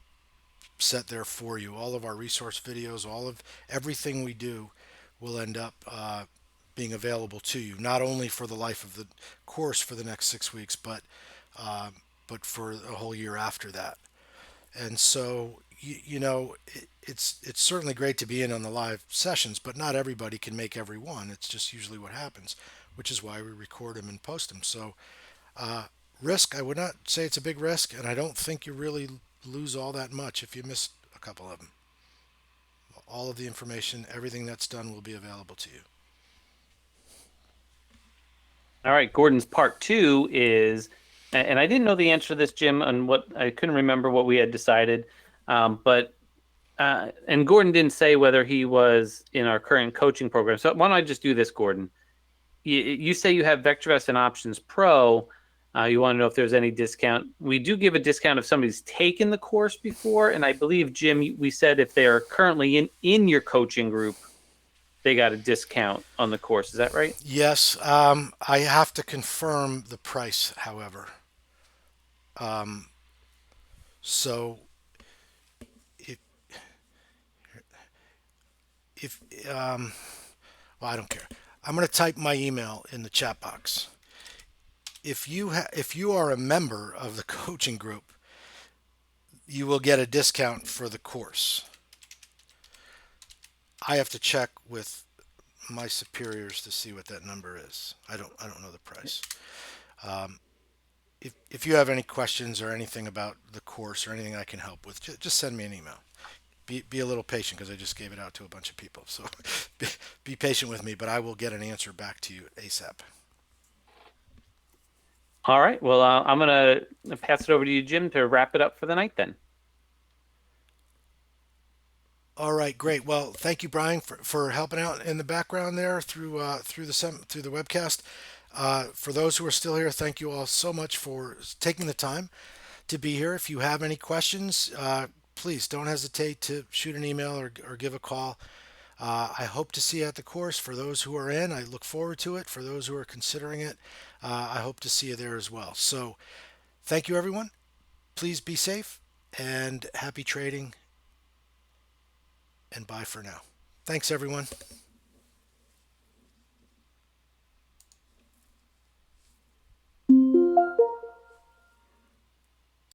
set there for you. All of our resource videos, all of everything we do will end up being available to you, not only for the life of the course for the next 6 weeks, but for a whole year after that. And so, it's certainly great to be in on the live sessions, but not everybody can make every one. It's just usually what happens, which is why we record them and post them. So, risk, I would not say it's a big risk, and I don't think you really lose all that much if you miss a couple of them. All of the information, everything that's done will be available to you. All right, Gordon's part two is, and I didn't know the answer to this, Jim, and I couldn't remember what we had decided, and Gordon didn't say whether he was in our current coaching program. So why don't I just do this, Gordon? You say you have VectorVest and Options Pro. You want to know if there's any discount. We do give a discount if somebody's taken the course before, and I believe, Jim, we said if they are currently in your coaching group, they got a discount on the course. Is that right? Yes, I have to confirm the price, however. So if if well, I don't care. I'm going to type my email in the chat box. If you are a member of the coaching group, you will get a discount for the course. I have to check with my superiors to see what that number is. I don't know the price. If you have any questions or anything about the course or anything I can help with, just send me an email. Be a little patient because I just gave it out to a bunch of people. So be patient with me, but I will get an answer back to you ASAP. All right. Well, I'm going to pass it over to you, Jim, to wrap it up for the night then. All right, great. Well, thank you, Brian, for helping out in the background there through the webcast. For those who are still here, thank you all so much for taking the time to be here. If you have any questions, please don't hesitate to shoot an email or give a call. I hope to see you at the course. For those who are in, I look forward to it. For those who are considering it, I hope to see you there as well. So, thank you, everyone. Please be safe and happy trading, and bye for now. Thanks, everyone.